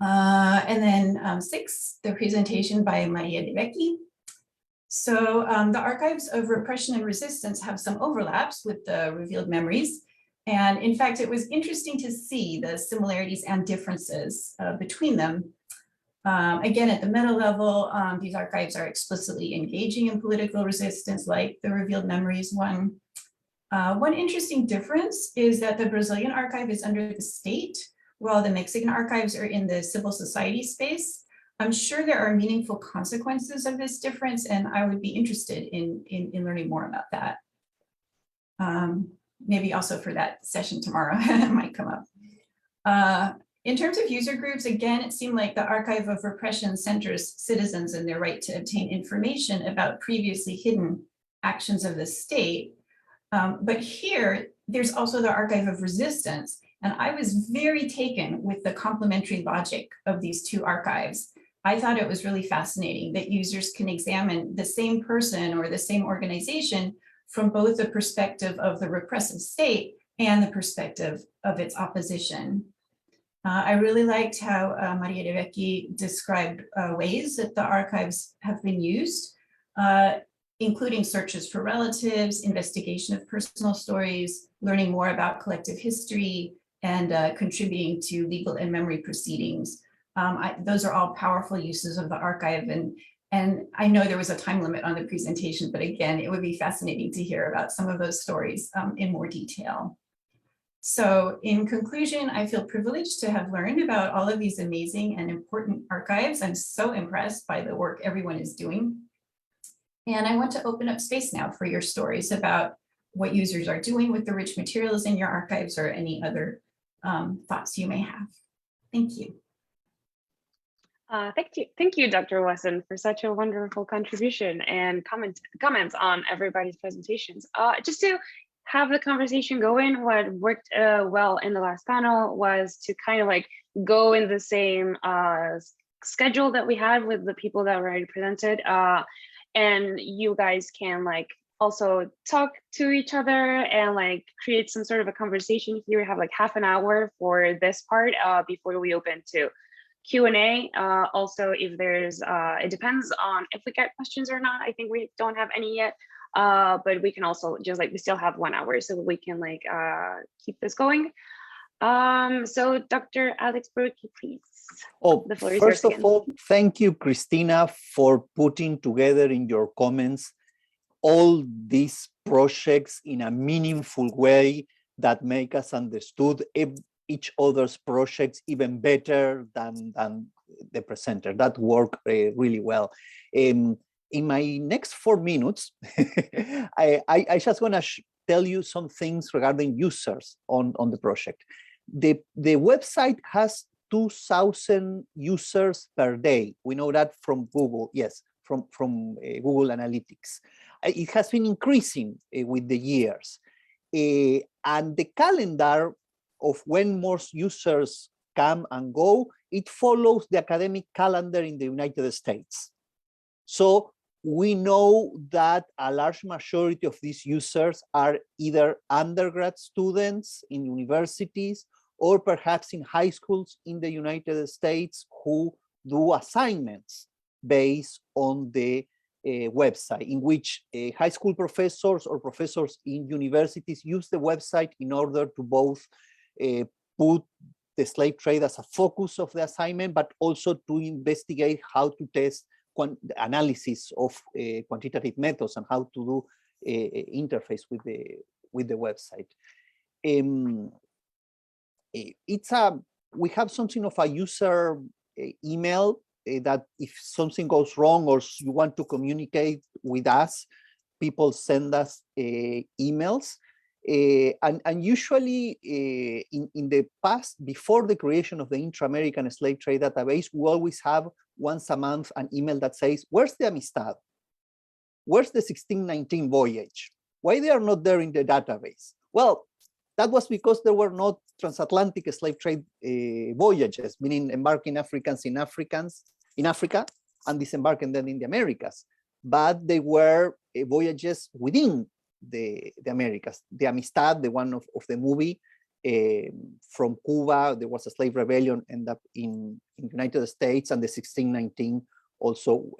H: And then six, the presentation by Maria de Becchi. So the archives of repression and resistance have some overlaps with the revealed memories. And in fact, it was interesting to see the similarities and differences between them. Again, at the meta level, these archives are explicitly engaging in political resistance, like the revealed memories one. One interesting difference is that the Brazilian archive is under the state, while the Mexican archives are in the civil society space. I'm sure there are meaningful consequences of this difference, and I would be interested in learning more about that. Maybe also for that session tomorrow, it might come up. In terms of user groups, again, it seemed like the Archive of Repression centers citizens and their right to obtain information about previously hidden actions of the state. But here, there's also the Archive of Resistance, And I was very taken with the complementary logic of these two archives. I thought it was really fascinating that users can examine the same person or the same organization from both the perspective of the repressive state and the perspective of its opposition. I really liked how Maria Rebecki described ways that the archives have been used, including searches for relatives, investigation of personal stories, learning more about collective history, and contributing to legal and memory proceedings. Those are all powerful uses of the archive, and I know there was a time limit on the presentation, but again, it would be fascinating to hear about some of those stories in more detail. So in conclusion, I feel privileged to have learned about all of these amazing and important archives. I'm so impressed by the work everyone is doing. And I want to open up space now for your stories about what users are doing with the rich materials in your archives or any other thoughts you may have. Thank you.
A: Thank you, Dr. Wesson, for such a wonderful contribution and comments on everybody's presentations. Just to have the conversation going, what worked well in the last panel was to kind of like go in the same schedule that we had with the people that were already presented, and you guys can like also talk to each other and like create some sort of a conversation here. We have like half an hour for this part before we open to Q&A. Also, if there's, it depends on if we get questions or not. I think we don't have any yet, but we can also just like, we still have 1 hour, so we can like keep this going. So Dr. Alex Brookie, please.
B: Oh,
A: the floor is
B: first
A: yours
B: of
A: again.
B: all, thank you, Christina, for putting together in your comments all these projects in a meaningful way that make us understood each other's projects even better than the presenter. That worked really well. In my next 4 minutes, I just want to tell you some things regarding users on the project. The website has 2,000 users per day. We know that from Google, yes, from Google Analytics. It has been increasing with the years. And the calendar of when more users come and go, it follows the academic calendar in the United States. So we know that a large majority of these users are either undergrad students in universities or perhaps in high schools in the United States who do assignments based on the website, in which high school professors or professors in universities use the website in order to both put the slave trade as a focus of the assignment, but also to investigate how to test analysis of quantitative methods and how to do interface with the website. We have something of a user email that if something goes wrong or you want to communicate with us, people send us emails. And usually in the past, before the creation of the Inter-American Slave Trade Database, we always have once a month an email that says, where's the Amistad? Where's the 1619 voyage? Why they are not there in the database? Well, that was because there were not transatlantic slave trade voyages, meaning embarking Africans in Africa and disembarking them in the Americas. But they were voyages within the Americas. The Amistad, the one of the movie, from Cuba, there was a slave rebellion, ended up in the United States, and the 1619 also,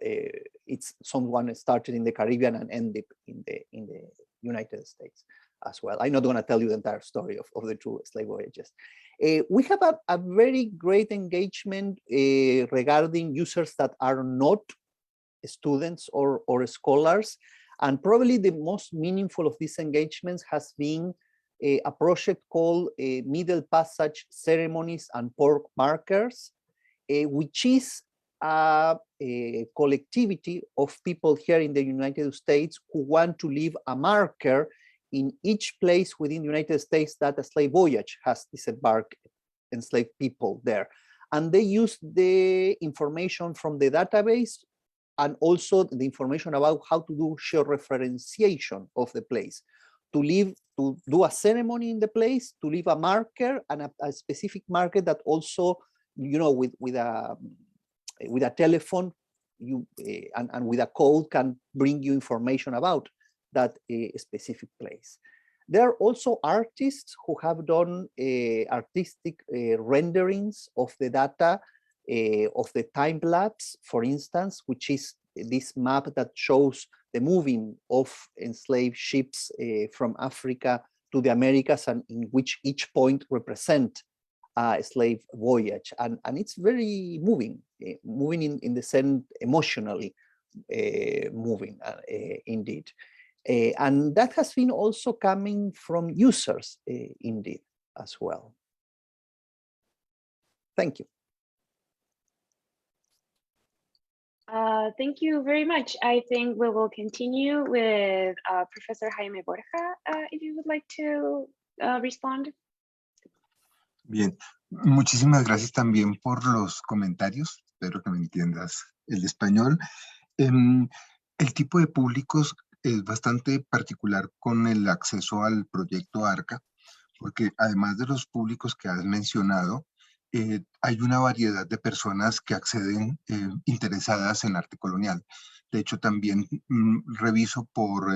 B: it's someone started in the Caribbean and ended in the United States as well. I'm not going to tell you the entire story of the two slave voyages. We have a very great engagement regarding users that are not students or scholars. And probably the most meaningful of these engagements has been a project called Middle Passage Ceremonies and Port Markers, which is a collectivity of people here in the United States who want to leave a marker in each place within the United States that a slave voyage has disembarked enslaved people there. And they use the information from the database and also the information about how to do georeferenciation of the place to do a ceremony in the place, to leave a marker, and a specific marker that also, with a telephone, and with a code can bring you information about that specific place. There are also artists who have done artistic renderings of the data of the time lapse, for instance, which is this map that shows the moving of enslaved ships from Africa to the Americas, and in which each point represent a slave voyage. And it's very moving, moving in the sense emotionally moving, indeed. And that has been also coming from users, indeed, as well. Thank you.
A: Thank you very much. I think we will continue with Professor Jaime Borja, if you would like to respond.
C: Bien, muchísimas gracias también por los comentarios. Espero que me entiendas el español. El tipo de públicos es bastante particular con el acceso al proyecto ARCA, porque además de los públicos que has mencionado, hay una variedad de personas que acceden interesadas en arte colonial. De hecho, también reviso por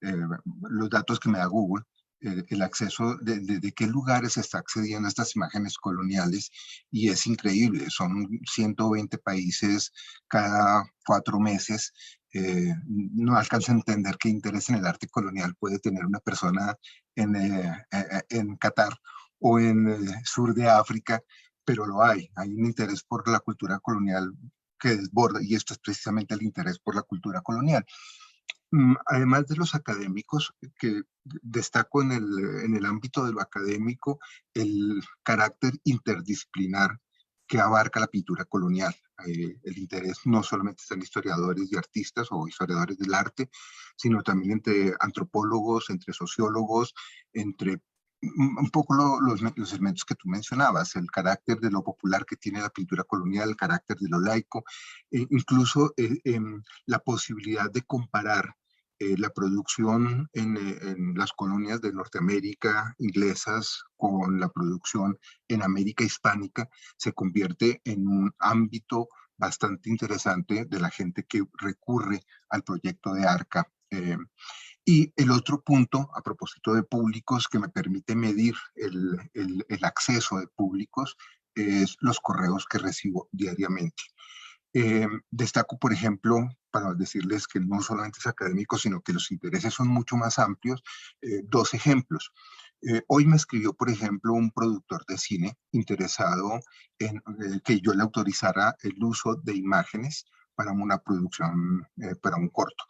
C: los datos que me da Google, el acceso de qué lugares se está accediendo a estas imágenes coloniales, y es increíble. Son 120 países cada 4 meses. No alcanzo a entender qué interés en el arte colonial puede tener una persona en Qatar o en el sur de África, pero lo hay. Hay un interés por la cultura colonial que desborda, y esto es precisamente el interés por la cultura colonial. Además de los académicos, que destaco en el ámbito de lo académico el carácter interdisciplinar que abarca la pintura colonial. El interés no solamente está en historiadores y artistas o historiadores del arte, sino también entre antropólogos, entre sociólogos, entre un poco los elementos que tú mencionabas, el carácter de lo popular que tiene la pintura colonial, el carácter de lo laico, incluso la posibilidad de comparar la producción en las colonias de Norteamérica inglesas con la producción en América hispánica se convierte en un ámbito bastante interesante de la gente que recurre al proyecto de ARCA. Y el otro punto, a propósito de públicos, que me permite medir el acceso de públicos, es los correos que recibo diariamente. Destaco, por ejemplo, para decirles que no solamente es académico, sino que los intereses son mucho más amplios, 2 ejemplos. Hoy me escribió, por ejemplo, un productor de cine interesado en que yo le autorizara el uso de imágenes para una producción, para un corto.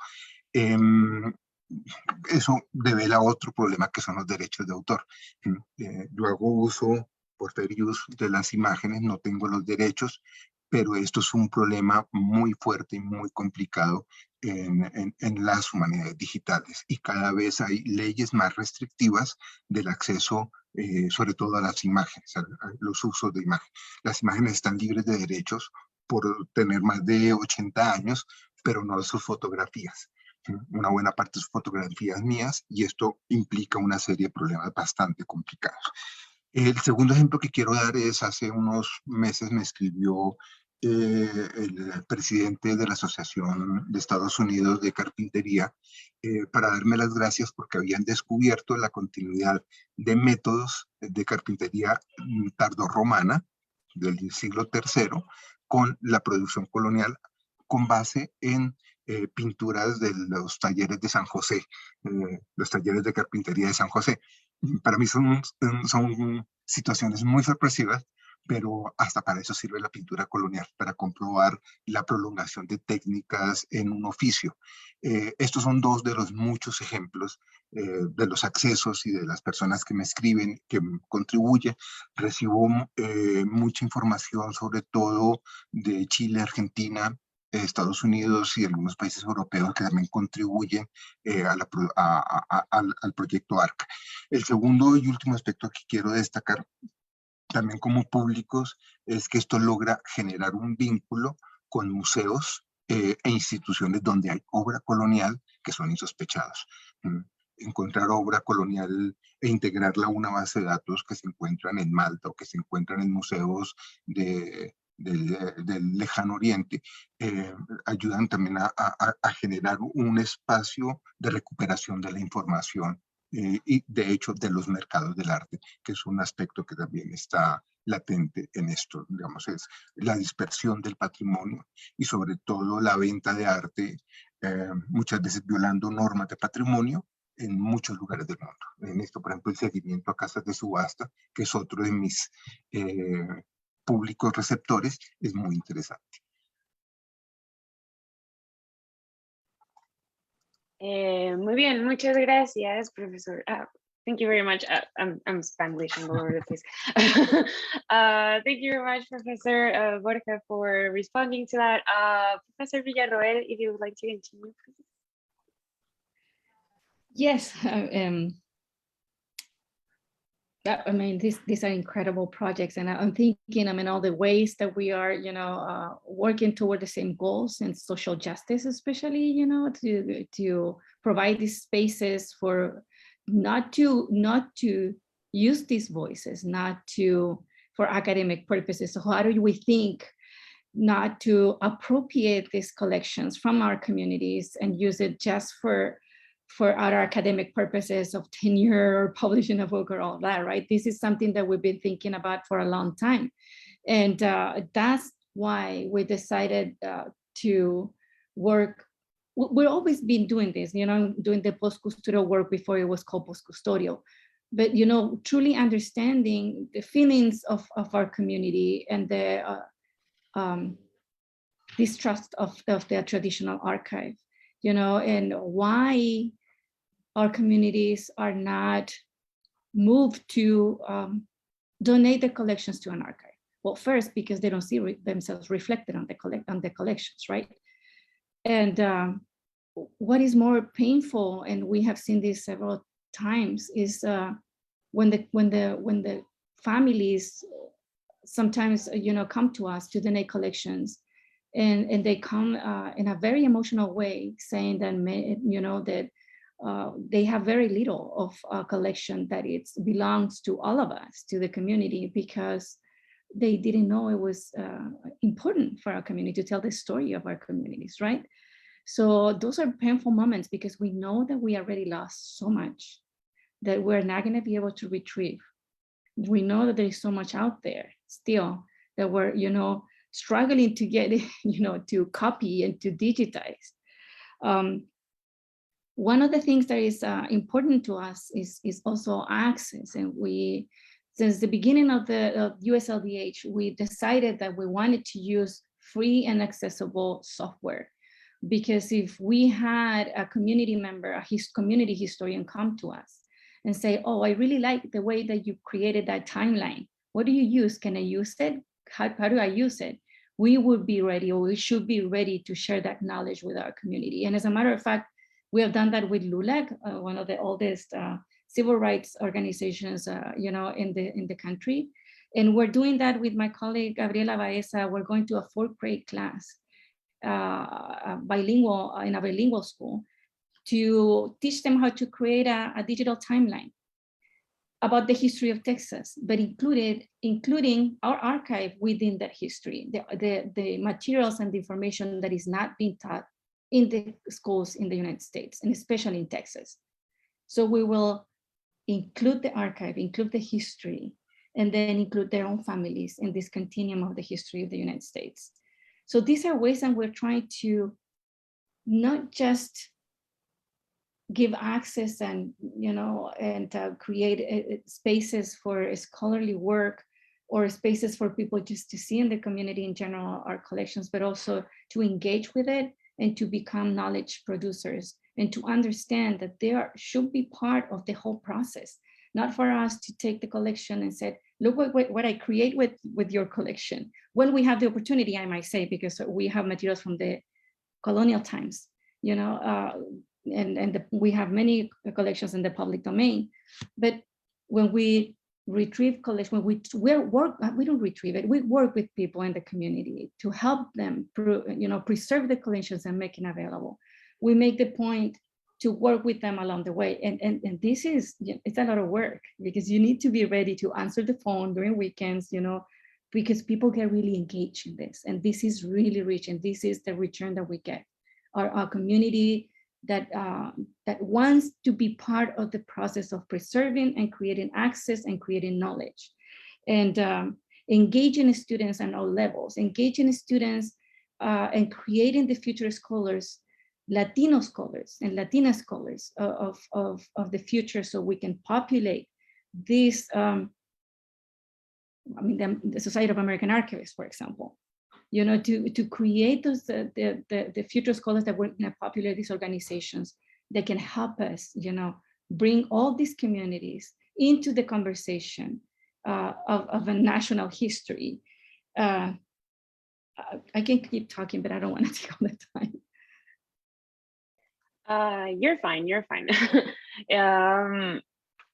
C: Eso devela otro problema, que son los derechos de autor. Yo hago uso por fair use de las imágenes, no tengo los derechos, pero esto es un problema muy fuerte y muy complicado en las humanidades digitales, y cada vez hay leyes más restrictivas del acceso, sobre todo a las imágenes, a los usos de imágenes. Las imágenes están libres de derechos por tener más de 80 años, pero no sus fotografías. Una buena parte de sus fotografías mías, y esto implica una serie de problemas bastante complicados. El segundo ejemplo que quiero dar es, hace unos meses me escribió el presidente de la Asociación de Estados Unidos de Carpintería para darme las gracias porque habían descubierto la continuidad de métodos de carpintería tardorromana del siglo III con la producción colonial, con base en pinturas de los talleres de San José, los talleres de carpintería de San José. Para mí son situaciones muy sorpresivas, pero hasta para eso sirve la pintura colonial, para comprobar la prolongación de técnicas en un oficio. Estos son 2 de los muchos ejemplos de los accesos y de las personas que me escriben, que contribuyen. Recibo mucha información, sobre todo de Chile, Argentina, Estados Unidos y algunos países europeos que también contribuyen al proyecto ARCA. El segundo y último aspecto que quiero destacar también como públicos es que esto logra generar un vínculo con museos e instituciones donde hay obra colonial que son insospechados. encontrar obra colonial e integrarla a una base de datos que se encuentran en Malta o que se encuentran en museos del lejano oriente, ayudan también a generar un espacio de recuperación de la información y de hecho de los mercados del arte, que es un aspecto que también está latente en esto, digamos, es la dispersión del patrimonio y sobre todo la venta de arte, muchas veces violando normas de patrimonio en muchos lugares del mundo. En esto, por ejemplo, el seguimiento a casas de subasta, que es otro de mis públicos receptores, es muy interesante.
A: Muy bien, muchas gracias, profesor. Thank you very much. I'm Spanglishing all over the place. Thank you very much, Professor Borja, for responding to that. Professor Villarroel, if you would like to continue, please.
D: Yes, I mean, these are incredible projects, and I'm thinking, I mean, all the ways that we are, you know, working toward the same goals and social justice, especially, you know, to provide these spaces for not to use these voices, for academic purposes. So how do we think not to appropriate these collections from our communities and use it just for our academic purposes of tenure or publishing a book or all that, right? This is something that we've been thinking about for a long time. And that's why we decided to work. We've always been doing this, you know, doing the post-custodial work before it was called post-custodial. But, you know, truly understanding the feelings of our community and the distrust of the traditional archive, you know, and why our communities are not moved to donate the collections to an archive. Well, first, because they don't see themselves reflected on the collections, right? And what is more painful, and we have seen this several times, is when the families sometimes, you know, come to us to donate collections, and they come in a very emotional way, saying that, you know, that they have very little of a collection that it belongs to all of us, to the community, because they didn't know it was important for our community to tell the story of our communities, right? So those are painful moments because we know that we already lost so much that we're not going to be able to retrieve. We know that there is so much out there still that we're, you know, struggling to get, you know, to copy and to digitize. One of the things that is important to us is also access. And we, since the beginning of the USLDH, we decided that we wanted to use free and accessible software. Because if we had a community member, a community historian come to us and say, oh, I really like the way that you created that timeline. What do you use? Can I use it? How do I use it? We would be ready, or we should be ready to share that knowledge with our community. And as a matter of fact, we have done that with LULAC, one of the oldest civil rights organizations, you know, in the country. And we're doing that with my colleague, Gabriela Baeza. We're going to a 4th grade class, bilingual, in a bilingual school, to teach them how to create a digital timeline about the history of Texas, but including our archive within that history, the materials and the information that is not being taught in the schools in the United States, and especially in Texas. So we will include the archive, include the history, and then include their own families in this continuum of the history of the United States. So these are ways that we're trying to not just give access and, you know, and create spaces for scholarly work or spaces for people just to see in the community in general our collections, but also to engage with it and to become knowledge producers and to understand that they should be part of the whole process, not for us to take the collection and say, look what I create with your collection. When we have the opportunity, I might say, because we have materials from the colonial times, you know, we have many collections in the public domain. But when we retrieve collection, we don't retrieve it. We work with people in the community to help them, you know, preserve the collections and make it available. We make the point to work with them along the way. And this is, it's a lot of work, because you need to be ready to answer the phone during weekends, because people get really engaged in this. And this is really rich, and this is the return that we get. Our community that wants to be part of the process of preserving and creating access and creating knowledge. And engaging students at all levels, engaging students and creating the future scholars, Latino scholars and Latina scholars of the future, so we can populate this, the Society of American Archivists, for example, to create those the future scholars that we're going to populate these organizations that can help us, bring all these communities into the conversation of a national history. I can keep talking, but I don't want to take all the time.
A: You're fine.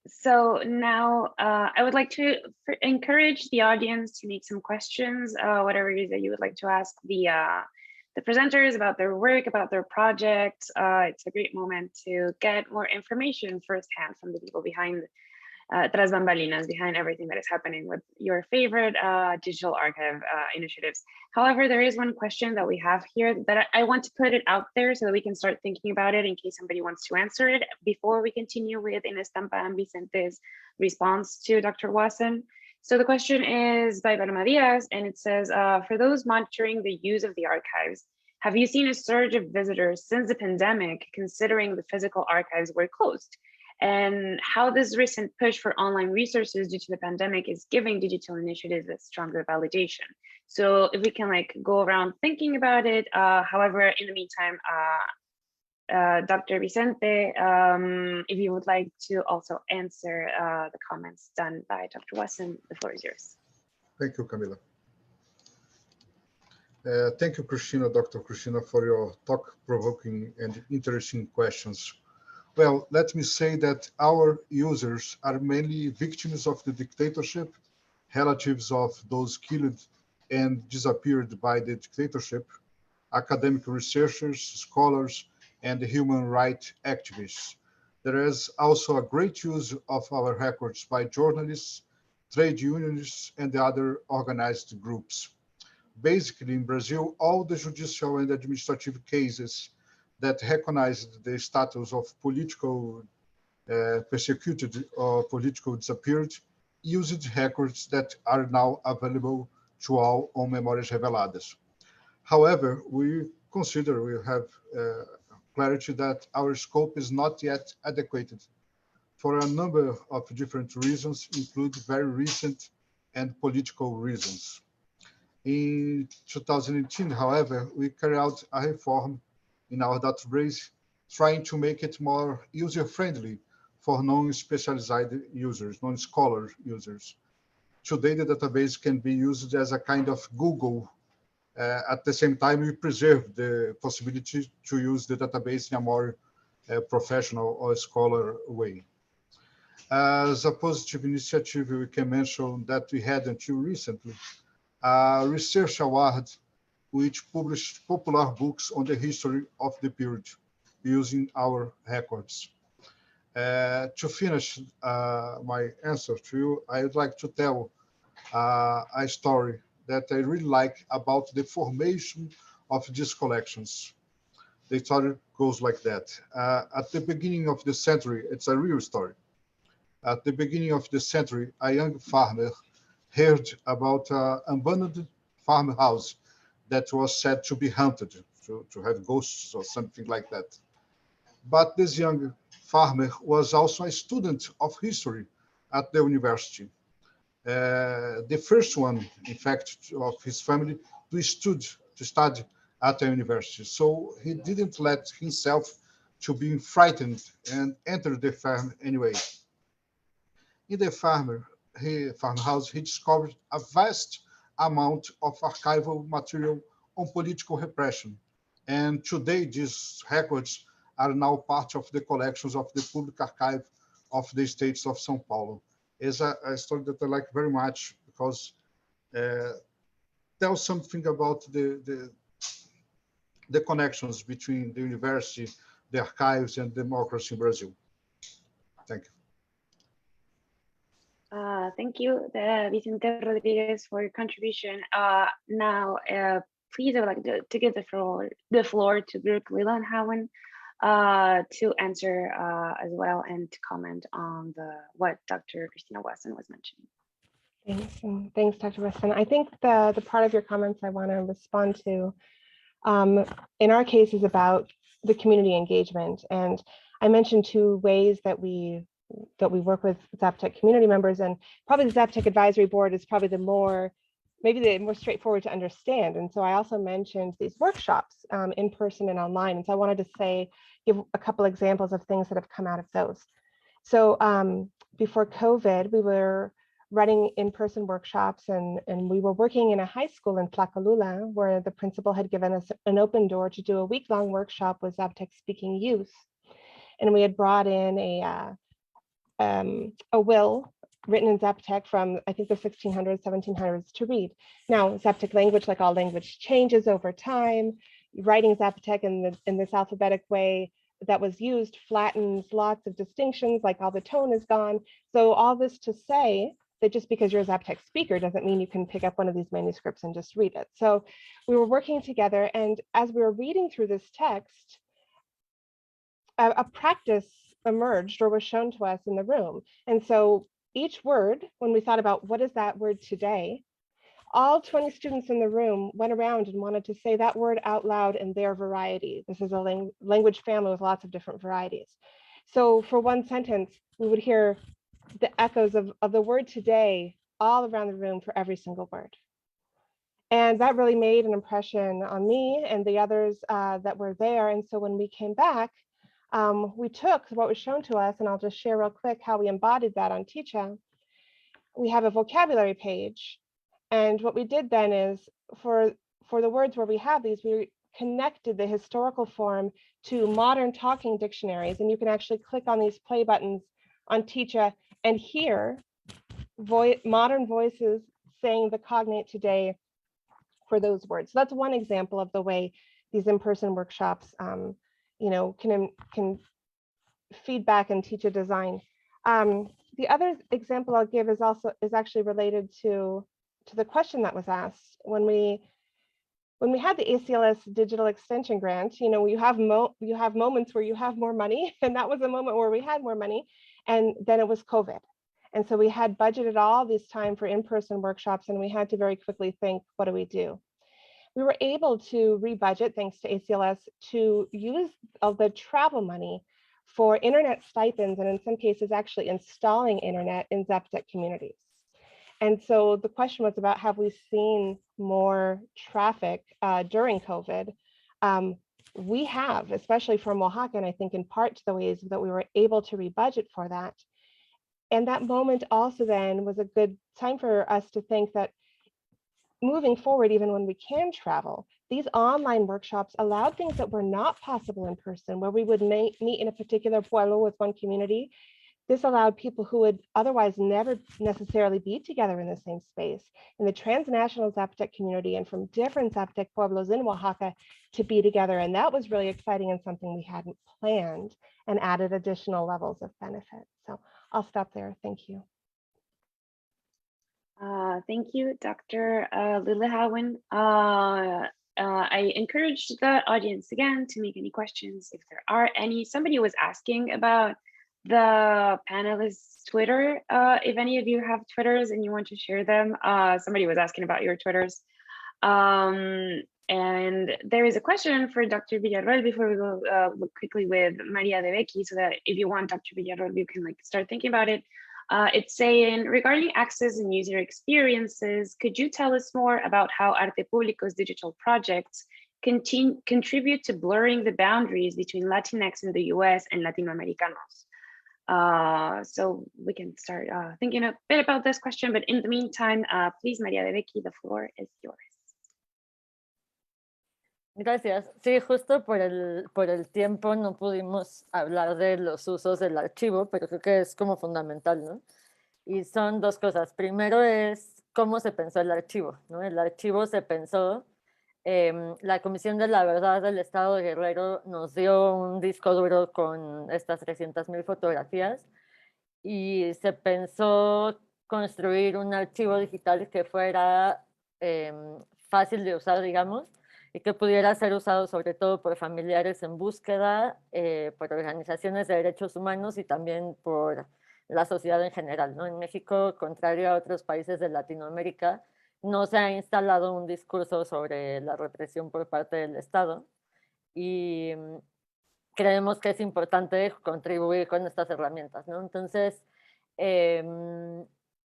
A: So now I would like to encourage the audience to make some questions, whatever it is that you would like to ask the presenters about their work, about their project. It's a great moment to get more information firsthand from the people behind tras bambalinas, behind everything that is happening with your favorite digital archive initiatives. However, there is one question that we have here that I want to put it out there so that we can start thinking about it in case somebody wants to answer it before we continue with Inestampa and Vicente's response to Dr. Wasson. So the question is by Paloma Diaz, and it says, for those monitoring the use of the archives, have you seen a surge of visitors since the pandemic, considering the physical archives were closed? And how this recent push for online resources due to the pandemic is giving digital initiatives a stronger validation. So if we can go around thinking about it. However, in the meantime, Dr. Vicente, if you would like to also answer the comments done by Dr. Wasson, the floor is yours.
F: Thank you, Camila. Thank you, Cristina, Dr. Cristina, for your thought-provoking and interesting questions. Well, let me say that our users are mainly victims of the dictatorship, relatives of those killed and disappeared by the dictatorship, academic researchers, scholars, and human rights activists. There is also a great use of our records by journalists, trade unions, and the other organized groups. Basically, in Brazil, all the judicial and administrative cases that recognized the status of political persecuted or political disappeared used records that are now available to all on Memórias Reveladas. However, we have clarity that our scope is not yet adequate for a number of different reasons, including very recent and political reasons. In 2018, however, we carried out a reform in our database, trying to make it more user-friendly for non-specialized users, non-scholar users. Today, the database can be used as a kind of Google. At the same time, we preserve the possibility to use the database in a more professional or scholar way. As a positive initiative, we can mention that we had until recently a research award which published popular books on the history of the period using our records. To finish my answer to you, I would like to tell a story that I really like about the formation of these collections. The story goes like that. At the beginning of the century, it's a real story. At the beginning of the century, a young farmer heard about an abandoned farmhouse that was said to be haunted, to have ghosts or something like that. But this young farmer was also a student of history at the university. The first one, in fact, of his family to study at the university. So he didn't let himself to be frightened and enter the farm anyway. In the farmhouse, he discovered a vast amount of archival material on political repression. And today, these records are now part of the collections of the Public Archive of the States of São Paulo. It's a story that I like very much because tells something about the connections between the university, the archives and democracy in Brazil. Thank you.
A: Thank you, Vicente Rodriguez, for your contribution. Now, please, I would like to give the floor to Brooke Lillenhauen to answer as well and to comment on what Dr. Christina Wesson was mentioning.
E: Thanks, and thanks, Dr. Wesson. I think the part of your comments I want to respond to, in our case, is about the community engagement. And I mentioned two ways that we work with Zaptec community members, and probably the Zaptec Advisory Board is probably maybe the more straightforward to understand. And so I also mentioned these workshops in person and online. And so I wanted to give a couple examples of things that have come out of those. So before COVID, we were running in-person workshops, and we were working in a high school in Tlacolula, where the principal had given us an open door to do a week-long workshop with Zaptec speaking youth. And we had brought in a will written in Zaptec from, I think, the 1600s, 1700s to read. Now, Zaptec language, like all language, changes over time. Writing Zaptec in this alphabetic way that was used flattens lots of distinctions, like all the tone is gone. So all this to say that just because you're a Zaptec speaker doesn't mean you can pick up one of these manuscripts and just read it. So we were working together, and as we were reading through this text, a practice emerged or was shown to us in the room. And so each word, when we thought about what is that word today, all 20 students in the room went around and wanted to say that word out loud in their variety. This is a language family with lots of different varieties. So for one sentence, we would hear the echoes of the word today all around the room for every single word. And that really made an impression on me and the others that were there. And so when we came back, we took what was shown to us, and I'll just share real quick how we embodied that on Teacher. We have a vocabulary page. And what we did then is for the words where we have these, we connected the historical form to modern talking dictionaries. And you can actually click on these play buttons on Teacher and hear modern voices saying the cognate today for those words. So that's one example of the way these in-person workshops can feed back and teach a design. The other example I'll give is actually related to the question that was asked when we had the ACLS digital extension grant. You have moments where you have more money, and that was a moment where we had more money, and then it was COVID. And so we had budgeted all this time for in-person workshops, and we had to very quickly think, what do we do? We were able to rebudget, thanks to ACLS, to use the travel money for internet stipends, and in some cases actually installing internet in Zaptec communities. And so the question was about, have we seen more traffic during COVID? We have, especially from Oaxaca, and I think in part to the ways that we were able to rebudget for that. And that moment also then was a good time for us to think that moving forward, even when we can travel, these online workshops allowed things that were not possible in person, where we would meet in a particular pueblo with one community. This allowed people who would otherwise never necessarily be together in the same space, in the transnational Zaptec community and from different Zaptec pueblos in Oaxaca, to be together. And that was really exciting and something we hadn't planned, and added additional levels of benefit. So I'll stop there. Thank you.
A: Thank you, Dr. Lillenhauen. I encourage the audience again to make any questions if there are any. Somebody was asking about the panelists' Twitter. If any of you have Twitters and you want to share them, somebody was asking about your Twitters. And there is a question for Dr. Villarroel before we go quickly with Maria de Becky, so that if you want Dr. Villarroel, you can start thinking about it. It's saying, regarding access and user experiences, could you tell us more about how Arte Público's digital projects contribute to blurring the boundaries between Latinx in the US and Latinoamericanos? So we can start thinking a bit about this question, but in the meantime, please, Maria de Becky, the floor is yours.
G: Gracias. Sí, justo por el tiempo no pudimos hablar de los usos del archivo, pero creo que es como fundamental, ¿no? Y son dos cosas. Primero es cómo se pensó el archivo, ¿no? El archivo se pensó La Comisión de la Verdad del Estado de Guerrero nos dio un disco duro con estas 300,000 fotografías y se pensó construir un archivo digital que fuera fácil de usar, digamos, y que pudiera ser usado sobre todo por familiares en búsqueda, por organizaciones de derechos humanos y también por la sociedad en general, ¿no? En México, contrario a otros países de Latinoamérica, no se ha instalado un discurso sobre la represión por parte del Estado y creemos que es importante contribuir con estas herramientas, ¿no? Entonces,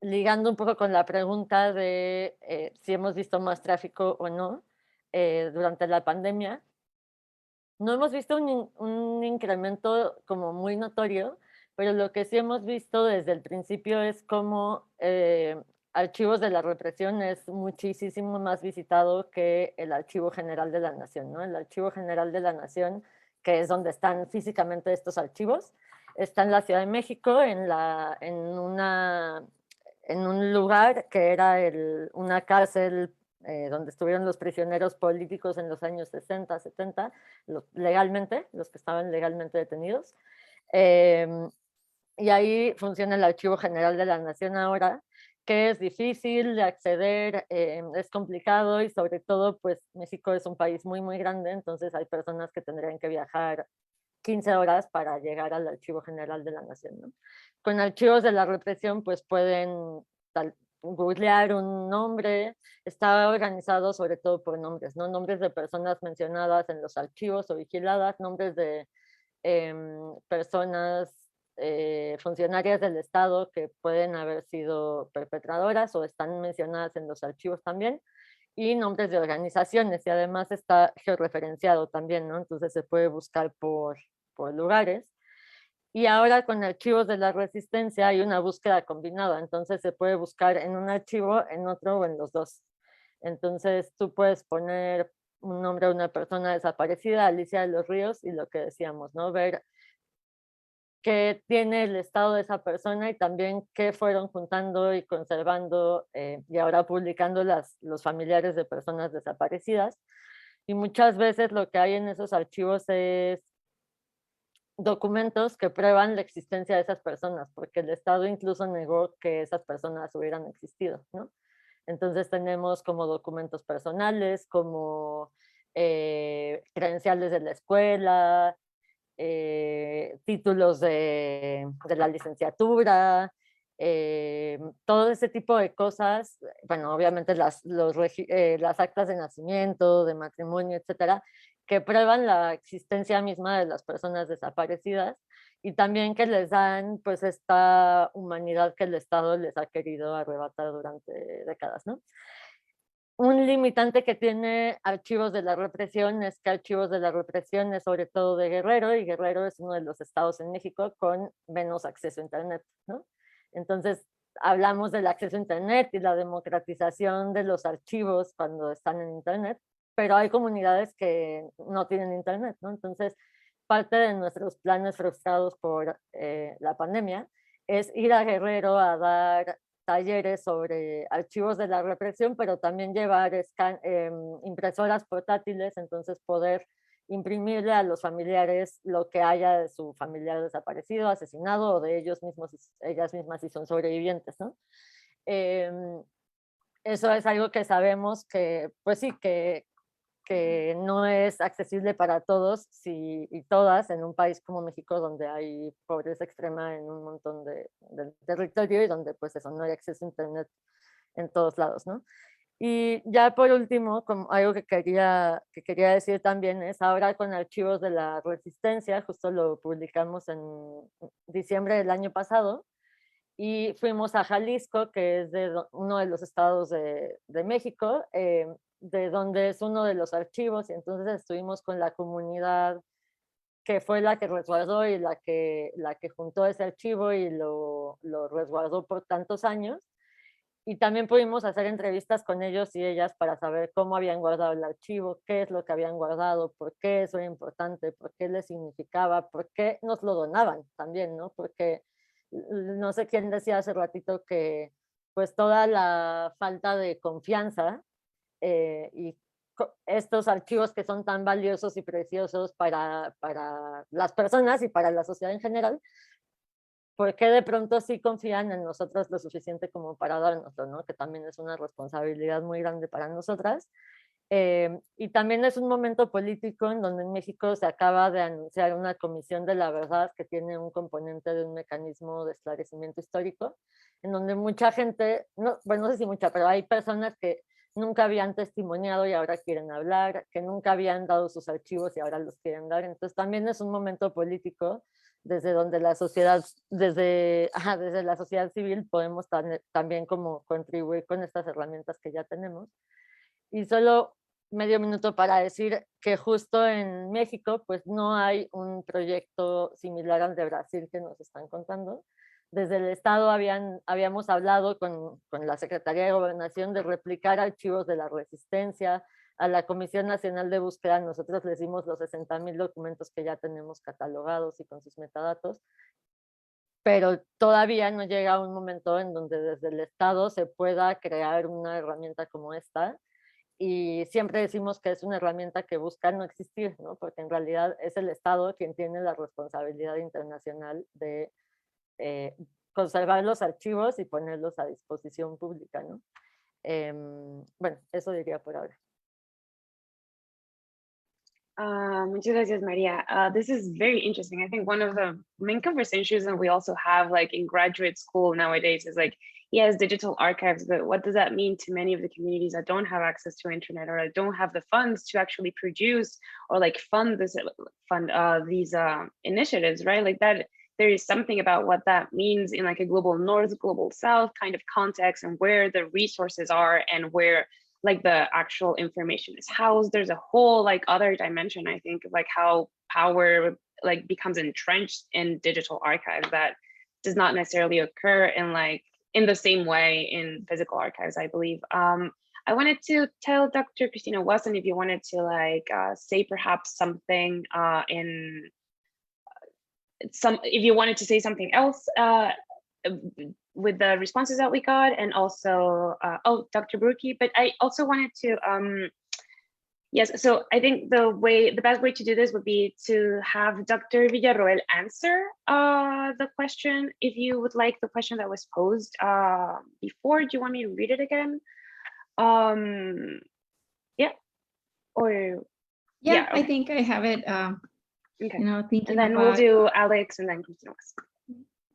G: ligando un poco con la pregunta de si hemos visto más tráfico o no durante la pandemia, no hemos visto un incremento como muy notorio, pero lo que sí hemos visto desde el principio es cómo Archivos de la Represión es muchísimo más visitado que el Archivo General de la Nación, ¿no? El Archivo General de la Nación, que es donde están físicamente estos archivos, está en la Ciudad de México, en un lugar que era una cárcel donde estuvieron los prisioneros políticos en los años 60, 70, legalmente, los que estaban legalmente detenidos. Y ahí funciona el Archivo General de la Nación ahora, que es difícil de acceder, es complicado y sobre todo, pues México es un país muy, muy grande, entonces hay personas que tendrían que viajar 15 horas para llegar al Archivo General de la Nación, ¿no? Con Archivos de la Represión, pues pueden googlear un nombre, está organizado sobre todo por nombres, ¿no? Nombres de personas mencionadas en los archivos o vigiladas, nombres de personas funcionarias del Estado que pueden haber sido perpetradoras o están mencionadas en los archivos también, y nombres de organizaciones, y además está georreferenciado también, ¿no? Entonces se puede buscar por lugares. Y ahora con archivos de la resistencia hay una búsqueda combinada, entonces se puede buscar en un archivo, en otro o en los dos. Entonces tú puedes poner un nombre de una persona desaparecida, Alicia de los Ríos, y lo que decíamos, ¿no? Ver qué tiene el estado de esa persona y también qué fueron juntando y conservando y ahora publicando los familiares de personas desaparecidas. Y muchas veces lo que hay en esos archivos es documentos que prueban la existencia de esas personas, porque el Estado incluso negó que esas personas hubieran existido, ¿no? Entonces tenemos como documentos personales, como credenciales de la escuela, títulos de la licenciatura, todo ese tipo de cosas, bueno, obviamente las actas de nacimiento, de matrimonio, etcétera, que prueban la existencia misma de las personas desaparecidas y también que les dan pues esta humanidad que el Estado les ha querido arrebatar durante décadas, ¿no? Un limitante que tiene Archivos de la Represión es que Archivos de la Represión es sobre todo de Guerrero, y Guerrero es uno de los estados en México con menos acceso a Internet, ¿no? Entonces, hablamos del acceso a Internet y la democratización de los archivos cuando están en Internet, pero hay comunidades que no tienen Internet, ¿no? Entonces, parte de nuestros planes frustrados por la pandemia es ir a Guerrero a dar talleres sobre archivos de la represión, pero también llevar impresoras portátiles, entonces poder imprimirle a los familiares lo que haya de su familiar desaparecido, asesinado, o de ellos mismos, ellas mismas si son sobrevivientes, ¿no? Eso es algo que sabemos que, pues sí, que no es accesible para todos y todas en un país como México, donde hay pobreza extrema en un montón de territorio y donde pues eso, no hay acceso a Internet en todos lados, ¿no? Y ya por último, como algo que quería decir también es, ahora con Archivos de la Resistencia, justo lo publicamos en diciembre del año pasado, y fuimos a Jalisco, que es uno de los estados de México, de donde es uno de los archivos, y entonces estuvimos con la comunidad que fue la que resguardó y la que juntó ese archivo y lo resguardó por tantos años. Y también pudimos hacer entrevistas con ellos y ellas para saber cómo habían guardado el archivo, qué es lo que habían guardado, por qué eso era importante, por qué les significaba, por qué nos lo donaban también, ¿no? Porque no sé quién decía hace ratito que pues toda la falta de confianza y estos archivos que son tan valiosos y preciosos para las personas y para la sociedad en general, ¿por qué de pronto sí confían en nosotros lo suficiente como para dárnoslo, ¿no? Que también es una responsabilidad muy grande para nosotras. Y también es un momento político en donde en México se acaba de anunciar una comisión de la verdad que tiene un componente de un mecanismo de esclarecimiento histórico, en donde mucha gente, no, bueno, no sé si mucha, pero hay personas que nunca habían testimoniado y ahora quieren hablar, que nunca habían dado sus archivos y ahora los quieren dar. Entonces también es un momento político desde donde la sociedad, desde la sociedad civil podemos también como contribuir con estas herramientas que ya tenemos. Y solo medio minuto para decir que justo en México pues no hay un proyecto similar al de Brasil que nos están contando. Desde el Estado habíamos hablado con la Secretaría de Gobernación de replicar archivos de la Resistencia. A la Comisión Nacional de Búsqueda nosotros les dimos los 60,000 documentos que ya tenemos catalogados y con sus metadatos, pero todavía no llega un momento en donde desde el Estado se pueda crear una herramienta como esta. Y siempre decimos que es una herramienta que busca no existir, ¿no? Porque en realidad es el Estado quien tiene la responsabilidad internacional de conservar los archivos y ponerlos a disposición pública, ¿no? Bueno, eso diría por ahora.
A: Muchas gracias, Maria. This is very interesting. I think one of the main conversations that we also have like in graduate school nowadays is like, yes, digital archives, but what does that mean to many of the communities that don't have access to internet or that don't have the funds to actually produce or like fund these initiatives, right? Like that, there is something about what that means in like a global north, global south kind of context and where the resources are and where like the actual information is housed. There's a whole like other dimension, I think, of like how power like becomes entrenched in digital archives that does not necessarily occur in the same way in physical archives, I believe. I wanted to tell Dr. Cristina Wasson if you wanted to say perhaps something if you wanted to say something else with the responses that we got, and also, Dr. Burki, but I also wanted to, yes, so I think the best way to do this would be to have Dr. Villarroel answer the question. If you would like the question that was posed before, do you want me to read it again? Yeah, or
D: yeah,
A: okay.
D: I think I have it,
A: Okay.
D: you know, thinking
A: and then
D: about,
A: we'll do Alex and then Cristina Wasson.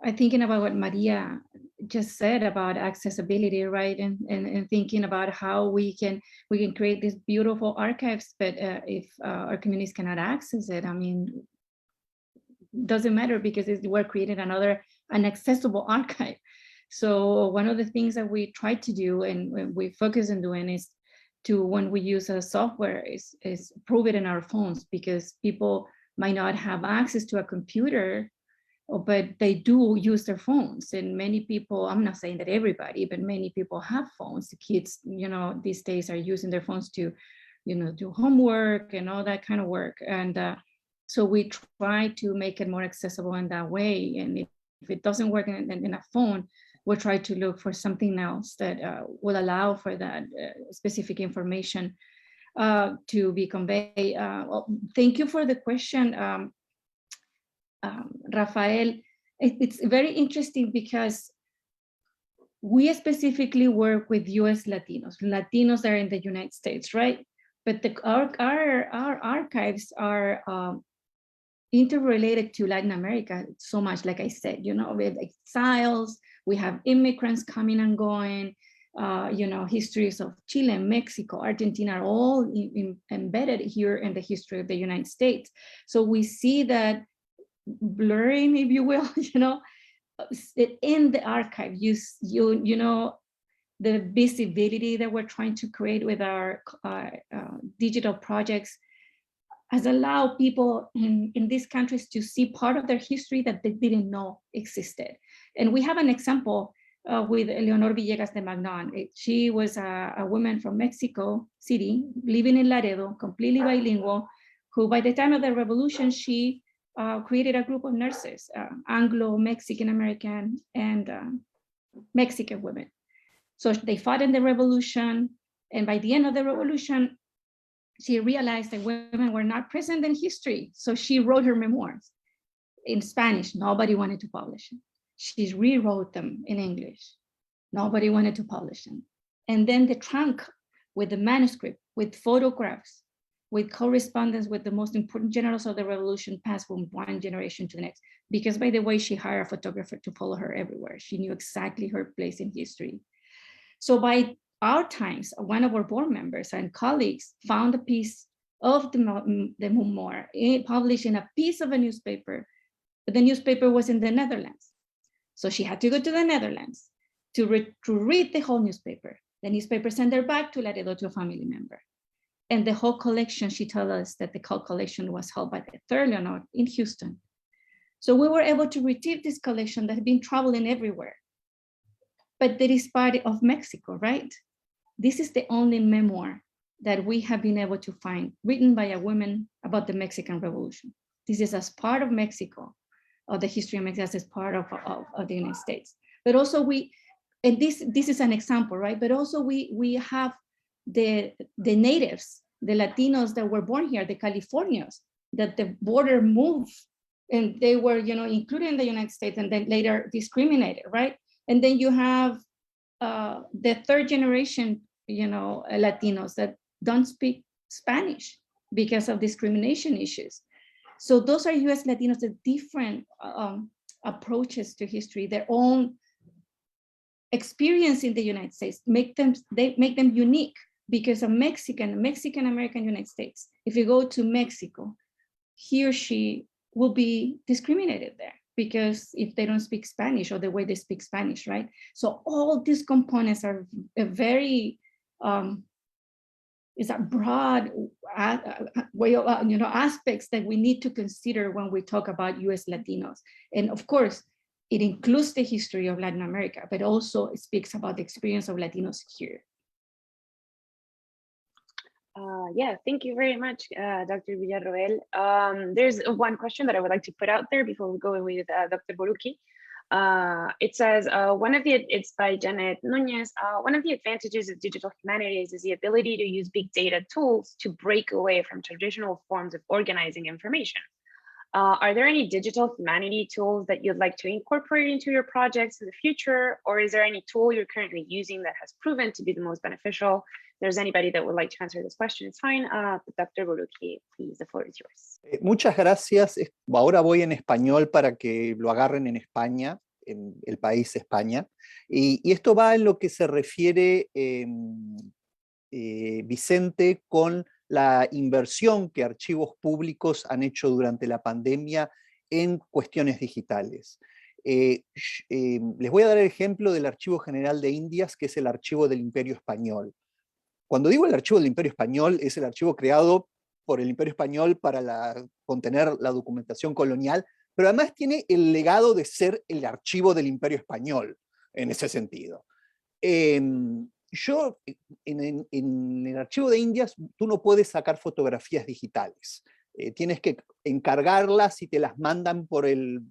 D: I'm thinking about what Maria just said about accessibility, right? And thinking about how we can create these beautiful archives, but if our communities cannot access it, I mean, doesn't matter because we're creating an accessible archive. So one of the things that we try to do and we focus on doing is to, when we use a software, is prove it in our phones, because people might not have access to a computer, but they do use their phones. And many people, I'm not saying that everybody, but many people have phones. The kids, you know, these days are using their phones to, you know, do homework and all that kind of work. And so we try to make it more accessible in that way. And if it doesn't work in a phone, we'll try to look for something else that will allow for that specific information to be conveyed. Well, thank you for the question, Rafael. It's very interesting because we specifically work with US Latinos that are in the United States, right? But our archives are interrelated to Latin America so much, like I said, you know, with exiles, we have immigrants coming and going, you know, histories of Chile, Mexico, Argentina are all embedded here in the history of the United States. So we see that blurring, if you will, you know, in the archive, you know, the visibility that we're trying to create with our digital projects has allowed people in these countries to see part of their history that they didn't know existed. And we have an example with Leonor Villegas de Magnan. She was a woman from Mexico City, living in Laredo, completely bilingual, who by the time of the revolution, she created a group of nurses, Anglo, Mexican American, and Mexican women. So they fought in the revolution. And by the end of the revolution, she realized that women were not present in history. So she wrote her memoirs in Spanish. Nobody wanted to publish them. She rewrote them in English. Nobody wanted to publish them. And then the trunk with the manuscript, with photographs, with correspondence with the most important generals of the revolution passed from one generation to the next. Because by the way, she hired a photographer to follow her everywhere. She knew exactly her place in history. So by our times, one of our board members and colleagues found a piece of the memoir published in a piece of a newspaper, but the newspaper was in the Netherlands. So she had to go to the Netherlands to read the whole newspaper. The newspaper sent her back to Laredo to a family member. And the whole collection, she told us that the whole collection was held by the Third Leonard in Houston. So we were able to retrieve this collection that had been traveling everywhere. But that is part of Mexico, right? This is the only memoir that we have been able to find written by a woman about the Mexican Revolution. This is as part of Mexico, of the history of Mexico, as part of the United States. But also and this is an example, right? But also we have the natives, the Latinos that were born here, the Californians, that the border moved and they were, included in the United States and then later discriminated, right? And then you have the third generation, Latinos that don't speak Spanish because of discrimination issues. So those are US Latinos with different approaches to history, their own experience in the United States, they make them unique because a Mexican American United States, if you go to Mexico, he or she will be discriminated there because if they don't speak Spanish or the way they speak Spanish, right? So all these components are a very, is a broad way of, aspects that we need to consider when we talk about US Latinos. And of course, it includes the history of Latin America, but also it speaks about the experience of Latinos here.
A: Yeah, thank you very much, Dr. Villarroel. There's one question that I would like to put out there before we go with Dr. Borucki. It says, it's by Janet Nunez, one of the advantages of digital humanities is the ability to use big data tools to break away from traditional forms of organizing information. Are there any digital humanity tools that you'd like to incorporate into your projects in the future? Or is there any tool you're currently using that has proven to be the most beneficial? If there's anybody that would like to answer this question, it's fine. Dr. Borucki, please, the floor is yours.
B: Muchas gracias. Ahora voy en español para que lo agarren en España, en el país España. Y esto va en lo que se refiere, Vicente, con la inversión que archivos públicos han hecho durante la pandemia en cuestiones digitales. Les voy a dar el ejemplo del Archivo General de Indias, que es el archivo del Imperio Español. Cuando digo el archivo del Imperio Español, es el archivo creado por el Imperio Español para contener la documentación colonial, pero además tiene el legado de ser el archivo del Imperio Español, en ese sentido. Yo, en el archivo de Indias, tú no puedes sacar fotografías digitales. Tienes que encargarlas y te las mandan por el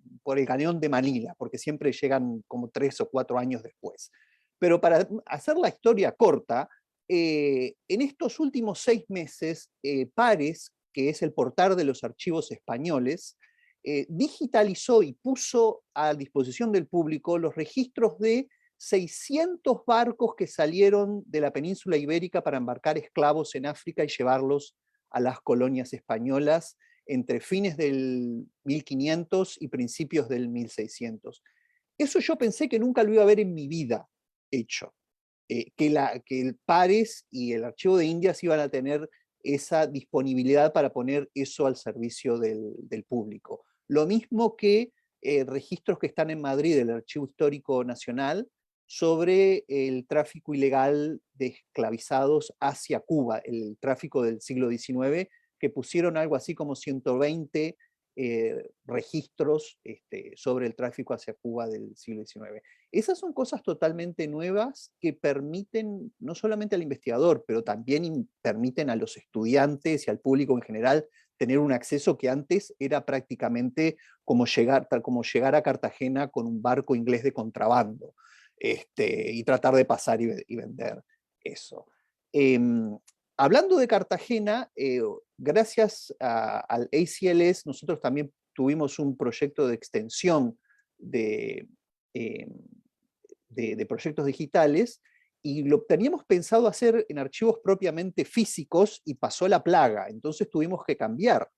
B: cañón de Manila, porque siempre llegan como 3 o 4 años después. Pero para hacer la historia corta, en estos últimos 6 meses, Pares, que es el portal de los archivos españoles, digitalizó y puso a disposición del público los registros de 600 barcos que salieron de la península ibérica para embarcar esclavos en África y llevarlos a las colonias españolas entre fines del 1500 y principios del 1600. Eso yo pensé que nunca lo iba a ver en mi vida hecho. Que el Pares y el Archivo de Indias iban a tener esa disponibilidad para poner eso al servicio del público. Lo mismo que registros que están en Madrid del Archivo Histórico Nacional sobre el tráfico ilegal de esclavizados hacia Cuba, el tráfico del siglo XIX, que pusieron algo así como 120 registros sobre el tráfico hacia Cuba del siglo XIX. Esas son cosas totalmente nuevas que permiten no solamente al investigador, pero también permiten a los estudiantes y al público en general tener un acceso que antes era prácticamente como llegar a Cartagena con un barco inglés de contrabando, y tratar de pasar y vender eso. Hablando de Cartagena, gracias al ACLS, nosotros también tuvimos un proyecto de extensión de proyectos digitales, y lo teníamos pensado hacer en archivos propiamente físicos y pasó la plaga, entonces tuvimos que cambiar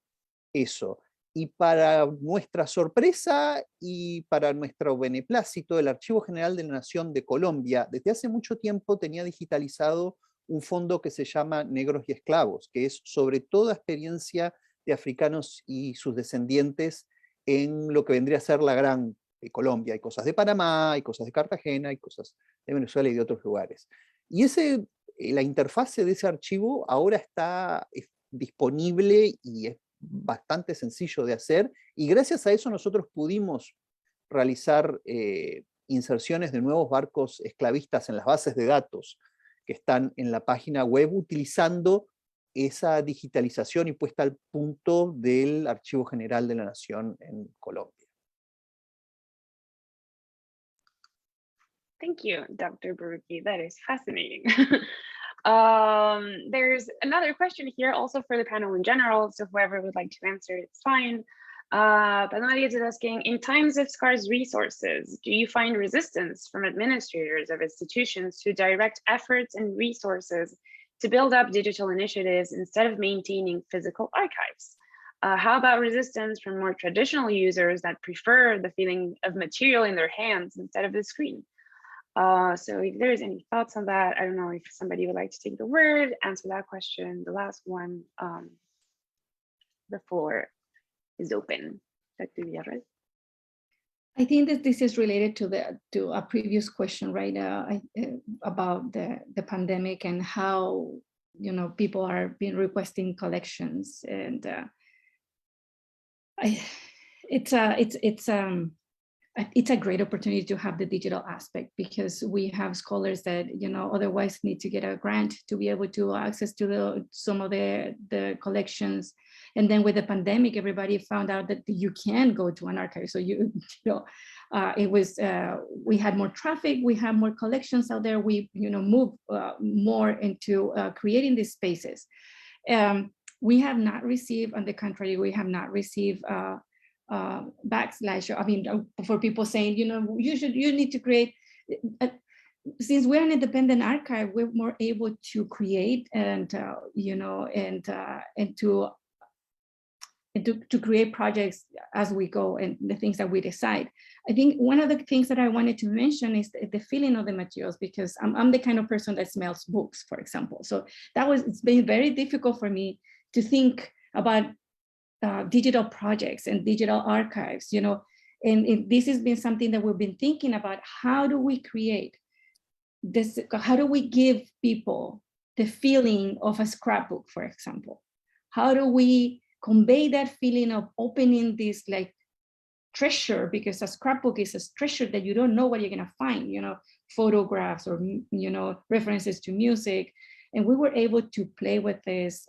B: eso. Y para nuestra sorpresa y para nuestro beneplácito, el Archivo General de la Nación de Colombia desde hace mucho tiempo tenía digitalizado un fondo que se llama Negros y Esclavos, que es sobre toda experiencia de africanos y sus descendientes en lo que vendría a ser la gran Colombia. Hay cosas de Panamá, hay cosas de Cartagena, hay cosas de Venezuela y de otros lugares. Y la interfase de ese archivo ahora está disponible y es bastante sencillo de hacer, y gracias a eso nosotros pudimos realizar inserciones de nuevos barcos esclavistas en las bases de datos que están en la página web, utilizando esa digitalización y puesta al punto del Archivo General de la Nación en Colombia.
A: Thank you, Dr. Baruki. That is fascinating. There's another question here also for the panel in general, so whoever would like to answer, it's fine. But Nadia is asking, in times of scarce resources, do you find resistance from administrators of institutions to direct efforts and resources to build up digital initiatives instead of maintaining physical archives? How about resistance from more traditional users that prefer the feeling of material in their hands instead of the screen? So if there's any thoughts on that, I don't know if somebody would like to take the word, answer that question. The last one, the floor is open. Dr. Villarreal.
D: I think that this is related to a previous question, right? About the pandemic and how, you know, people are being requesting collections, and it's a great opportunity to have the digital aspect, because we have scholars that, you know, otherwise need to get a grant to be able to access to some of the collections. And then with the pandemic, everybody found out that you can go to an archive. So it was we had more traffic, we had more collections out there. We moved more into creating these spaces. We have not received, on the contrary, we have not received backslash. I mean, for people saying, you need to create. Since we're an independent archive, we're more able to create and to create projects as we go and the things that we decide. I think one of the things that I wanted to mention is the feeling of the materials, because I'm the kind of person that smells books, for example. So it's been very difficult for me to think about digital projects and digital archives, and this has been something that we've been thinking about. How do we create this? How do we give people the feeling of a scrapbook, for example? How do we convey that feeling of opening this like treasure? Because a scrapbook is a treasure that you don't know what you're gonna find, photographs or, references to music. And we were able to play with this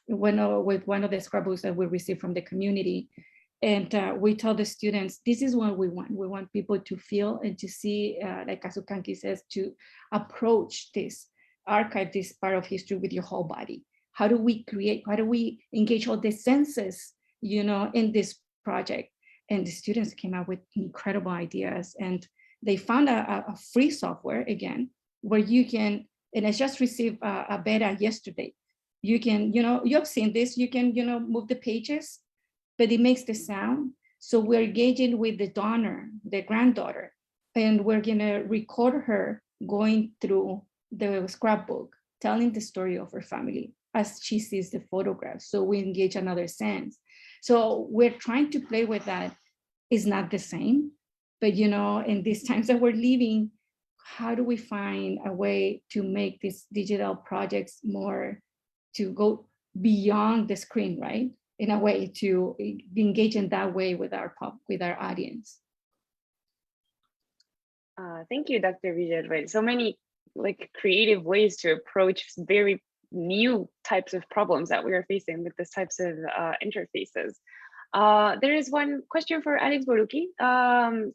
D: with one of the scrapbooks that we received from the community. And we told the students, this is what we want. We want people to feel and to see, like Azukanki says, to approach this archive, this part of history with your whole body. How do we engage all the senses, in this project? And the students came up with incredible ideas, and they found a free software, again, where you can, and I just received a beta yesterday. You can, you have seen this, you can, move the pages, but it makes the sound. So we're engaging with the donor, the granddaughter, and we're gonna record her going through the scrapbook, telling the story of her family as she sees the photographs. So we engage another sense. So we're trying to play with that. It's not the same, but in these times that we're living, how do we find a way to make these digital projects more, to go beyond the screen, right? In a way to engage in that way with our audience.
A: Thank you, Dr. Villarreal. So many creative ways to approach very new types of problems that we are facing with these types of interfaces. There is one question for Alex Baruki.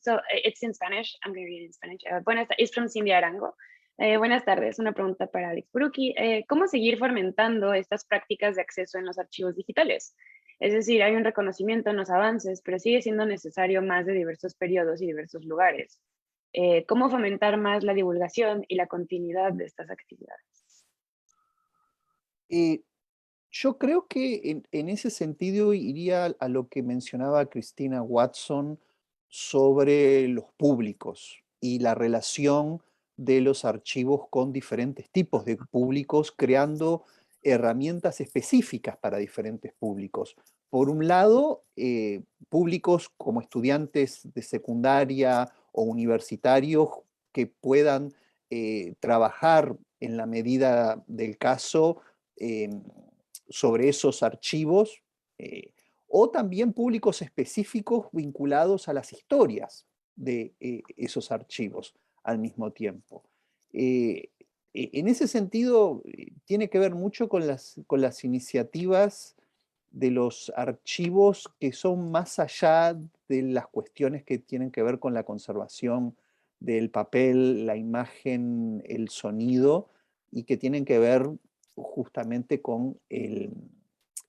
A: So it's in Spanish. I'm going to read it in Spanish. Buenas, it's from Cindy Arango. Buenas tardes, una pregunta para Alex Buruki. ¿Cómo seguir fomentando estas prácticas de acceso en los archivos digitales? Es decir, hay un reconocimiento en los avances, pero sigue siendo necesario más de diversos periodos y diversos lugares. ¿Cómo fomentar más la divulgación y la continuidad de estas actividades?
B: Yo creo que en ese sentido iría a lo que mencionaba Cristina Watson sobre los públicos y la relación de los archivos con diferentes tipos de públicos, creando herramientas específicas para diferentes públicos. Por un lado, públicos como estudiantes de secundaria o universitarios que puedan trabajar en la medida del caso sobre esos archivos, o también públicos específicos vinculados a las historias de esos archivos al mismo tiempo. En ese sentido, tiene que ver mucho con las iniciativas de los archivos que son más allá de las cuestiones que tienen que ver con la conservación del papel, la imagen, el sonido, y que tienen que ver justamente con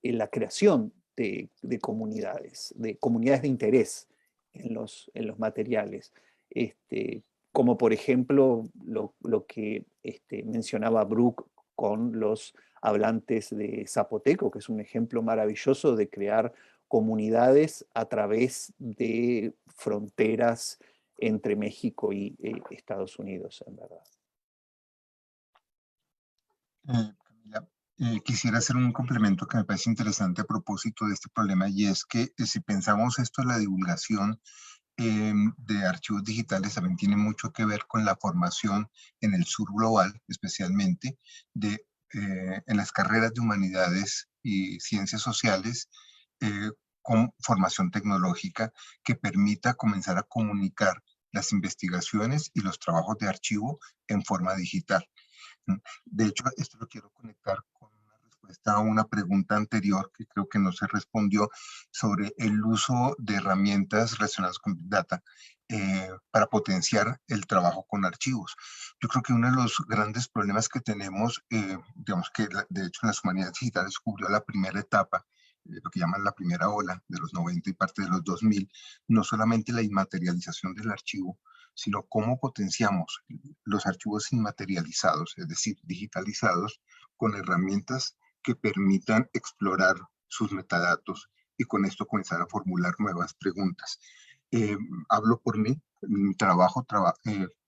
B: la creación de comunidades de interés en los materiales. Como por ejemplo lo que mencionaba Brooke con los hablantes de zapoteco, que es un ejemplo maravilloso de crear comunidades a través de fronteras entre México y Estados Unidos, en verdad.
C: Camila, quisiera hacer un complemento que me parece interesante a propósito de este problema, y es que si pensamos esto de la divulgación de archivos digitales, también tiene mucho que ver con la formación en el sur global, especialmente en las carreras de humanidades y ciencias sociales, con formación tecnológica que permita comenzar a comunicar las investigaciones y los trabajos de archivo en forma digital. De hecho, esto lo quiero conectar con una respuesta a una pregunta anterior que creo que no se respondió sobre el uso de herramientas relacionadas con Big Data para potenciar el trabajo con archivos. Yo creo que uno de los grandes problemas que tenemos, digamos que de hecho en las humanidades digitales cubrió la primera etapa, lo que llaman la primera ola de los 90 y parte de los 2000, no solamente la inmaterialización del archivo, sino cómo potenciamos los archivos inmaterializados, es decir, digitalizados, con herramientas que permitan explorar sus metadatos y con esto comenzar a formular nuevas preguntas. Hablo por mí, mi trabajo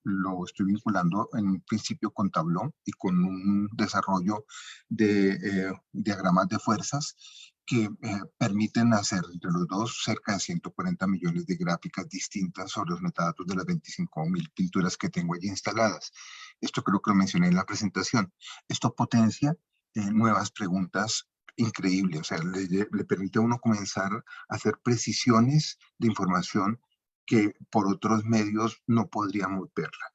C: lo estoy vinculando en un principio con Tableau y con un desarrollo de diagramas de fuerzas que permiten hacer entre los dos cerca de 140 millones de gráficas distintas sobre los metadatos de las 25.000 pinturas que tengo allí instaladas. Esto creo que lo mencioné en la presentación. Esto potencia nuevas preguntas increíbles, o sea, le permite a uno comenzar a hacer precisiones de información que por otros medios no podríamos verla.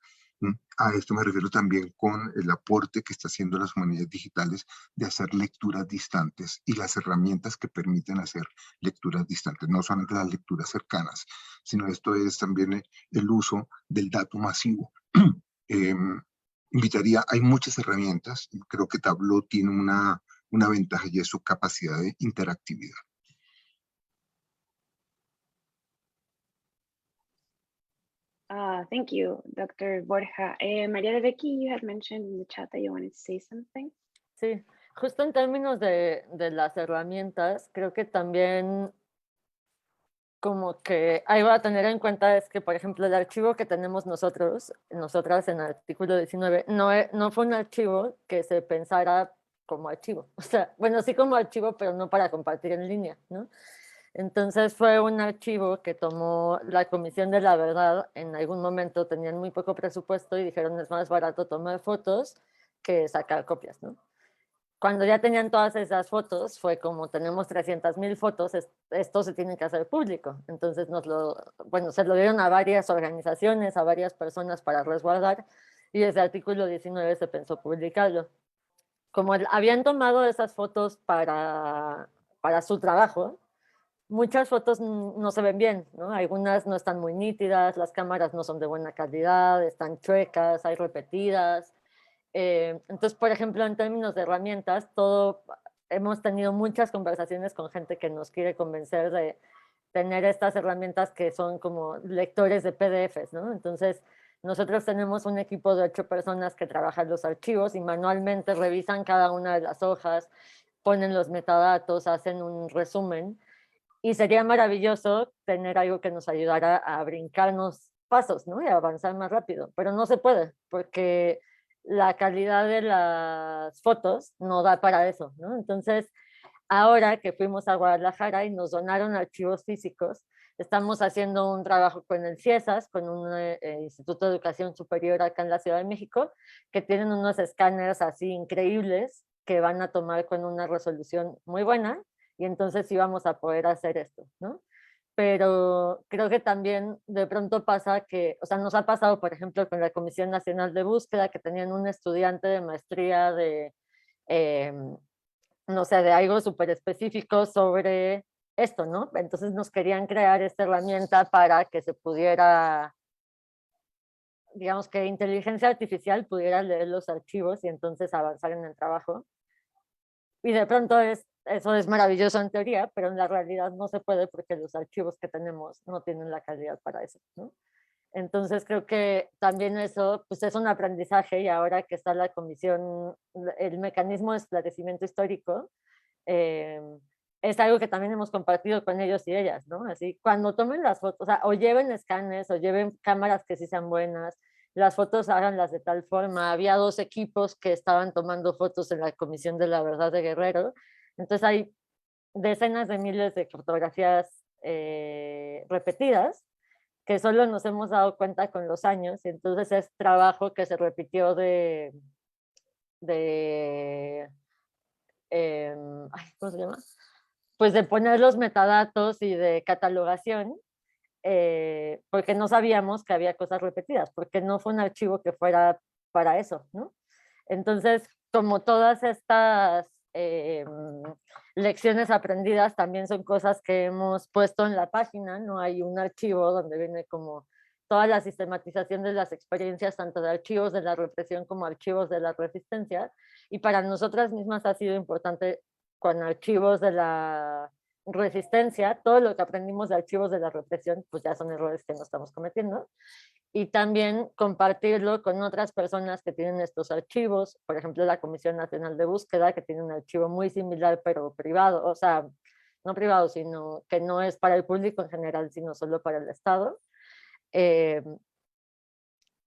C: A esto me refiero también con el aporte que está haciendo las humanidades digitales de hacer lecturas distantes y las herramientas que permiten hacer lecturas distantes, no solamente las lecturas cercanas, sino esto es también el uso del dato masivo. Hay muchas herramientas, creo que Tableau tiene una ventaja y es su capacidad de interactividad.
A: Thank you, Dr. Borja. María de Becky, you had mentioned in the chat that you wanted to say something.
G: Sí, justo en términos de las herramientas, creo que también como que algo a tener en cuenta es que, por ejemplo, el archivo que tenemos nosotras en el artículo 19, no fue un archivo que se pensara como archivo. O sea, bueno, sí como archivo, pero no para compartir en línea, ¿no? Entonces fue un archivo que tomó la Comisión de la Verdad. En algún momento tenían muy poco presupuesto y dijeron es más barato tomar fotos que sacar copias, ¿no? Cuando ya tenían todas esas fotos, fue como tenemos 300,000 fotos, esto se tiene que hacer público. Entonces se lo dieron a varias organizaciones, a varias personas para resguardar, y ese artículo 19 se pensó publicarlo. Como habían tomado esas fotos para su trabajo, muchas fotos no se ven bien, ¿no? Algunas no están muy nítidas, las cámaras no son de buena calidad, están chuecas, hay repetidas. Entonces, por ejemplo, en términos de herramientas, hemos tenido muchas conversaciones con gente que nos quiere convencer de tener estas herramientas que son como lectores de PDFs, ¿no? Entonces, nosotros tenemos un equipo de 8 personas que trabajan los archivos y manualmente revisan cada una de las hojas, ponen los metadatos, hacen un resumen, y sería maravilloso tener algo que nos ayudara a brincarnos pasos, ¿no? Y a avanzar más rápido, pero no se puede porque la calidad de las fotos no da para eso, ¿no? Entonces, ahora que fuimos a Guadalajara y nos donaron archivos físicos, estamos haciendo un trabajo con el CIESAS, con un Instituto de Educación Superior acá en la Ciudad de México, que tienen unos escáneres así increíbles que van a tomar con una resolución muy buena, y entonces sí vamos a poder hacer esto, ¿no? Pero creo que también de pronto pasa que, o sea, nos ha pasado, por ejemplo, con la Comisión Nacional de Búsqueda, que tenían un estudiante de maestría de, no sé, de algo súper específico sobre esto, ¿no? Entonces nos querían crear esta herramienta para que se pudiera, digamos, que inteligencia artificial pudiera leer los archivos y entonces avanzar en el trabajo. Y de pronto eso es maravilloso en teoría, pero en la realidad no se puede porque los archivos que tenemos no tienen la calidad para eso, ¿no? Entonces creo que también eso pues es un aprendizaje, y ahora que está la comisión, el mecanismo de esclarecimiento histórico, es algo que también hemos compartido con ellos y ellas, ¿no? Así, cuando tomen las fotos, o sea, o lleven escáneres o lleven cámaras que sí sean buenas, las fotos háganlas de tal forma. Había 2 equipos que estaban tomando fotos en la Comisión de la Verdad de Guerrero, entonces hay decenas de miles de fotografías repetidas que solo nos hemos dado cuenta con los años, y entonces es trabajo que se repitió ¿cómo se llama? Pues de poner los metadatos y de catalogación, porque no sabíamos que había cosas repetidas, porque no fue un archivo que fuera para eso, ¿no? Entonces, como todas estas lecciones aprendidas también son cosas que hemos puesto en la página, ¿no? Hay un archivo donde viene como toda la sistematización de las experiencias, tanto de archivos de la represión como archivos de la resistencia, y para nosotras mismas ha sido importante con archivos de la resistencia, todo lo que aprendimos de archivos de la represión, pues ya son errores que no estamos cometiendo, y también compartirlo con otras personas que tienen estos archivos, por ejemplo, la Comisión Nacional de Búsqueda, que tiene un archivo muy similar, pero privado, o sea, no privado, sino que no es para el público en general, sino solo para el Estado.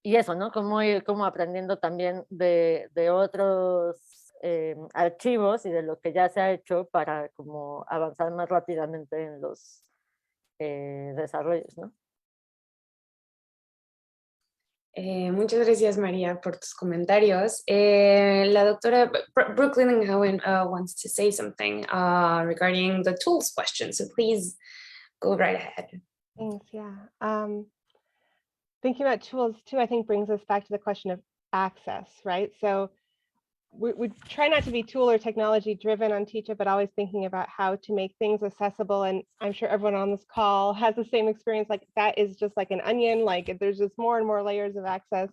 G: Y eso, ¿no? Cómo ir como aprendiendo también de otros archivos y de lo que ya se ha hecho para como avanzar más rápidamente en los desarrollos, ¿no?
A: Muchas gracias, María, por tus comentarios. La doctora Brooklyn Howen wants to say something regarding the tools question, so please go right ahead.
E: Thanks, yeah. Thinking about tools too, I think brings us back to the question of access, right? So we try not to be tool or technology driven on Teach-It, but always thinking about how to make things accessible. And I'm sure everyone on this call has the same experience. Like that is just like an onion. Like there's just more and more layers of access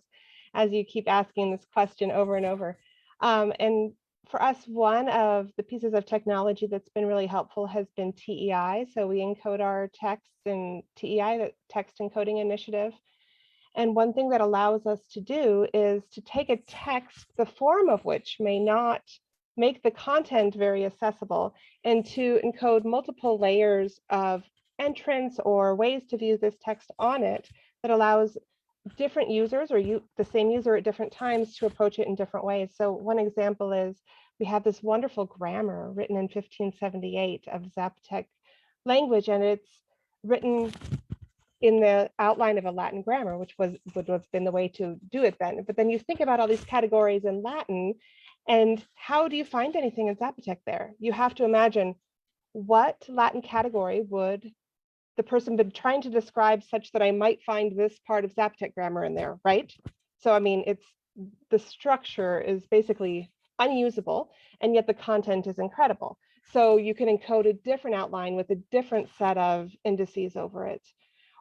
E: as you keep asking this question over and over. And for us, one of the pieces of technology that's been really helpful has been TEI. So we encode our text in TEI, the Text Encoding Initiative. And one thing that allows us to do is to take a text, the form of which may not make the content very accessible, and to encode multiple layers of entrance or ways to view this text on it that allows different users or the same user at different times to approach it in different ways. So one example is we have this wonderful grammar written in 1578 of Zapotec language, and it's written in the outline of a Latin grammar, which would have been the way to do it then. But then you think about all these categories in Latin, and how do you find anything in Zapotec there? You have to imagine what Latin category would the person been trying to describe such that I might find this part of Zapotec grammar in there, right? So, I mean, the structure is basically unusable, and yet the content is incredible. So you can encode a different outline with a different set of indices over it.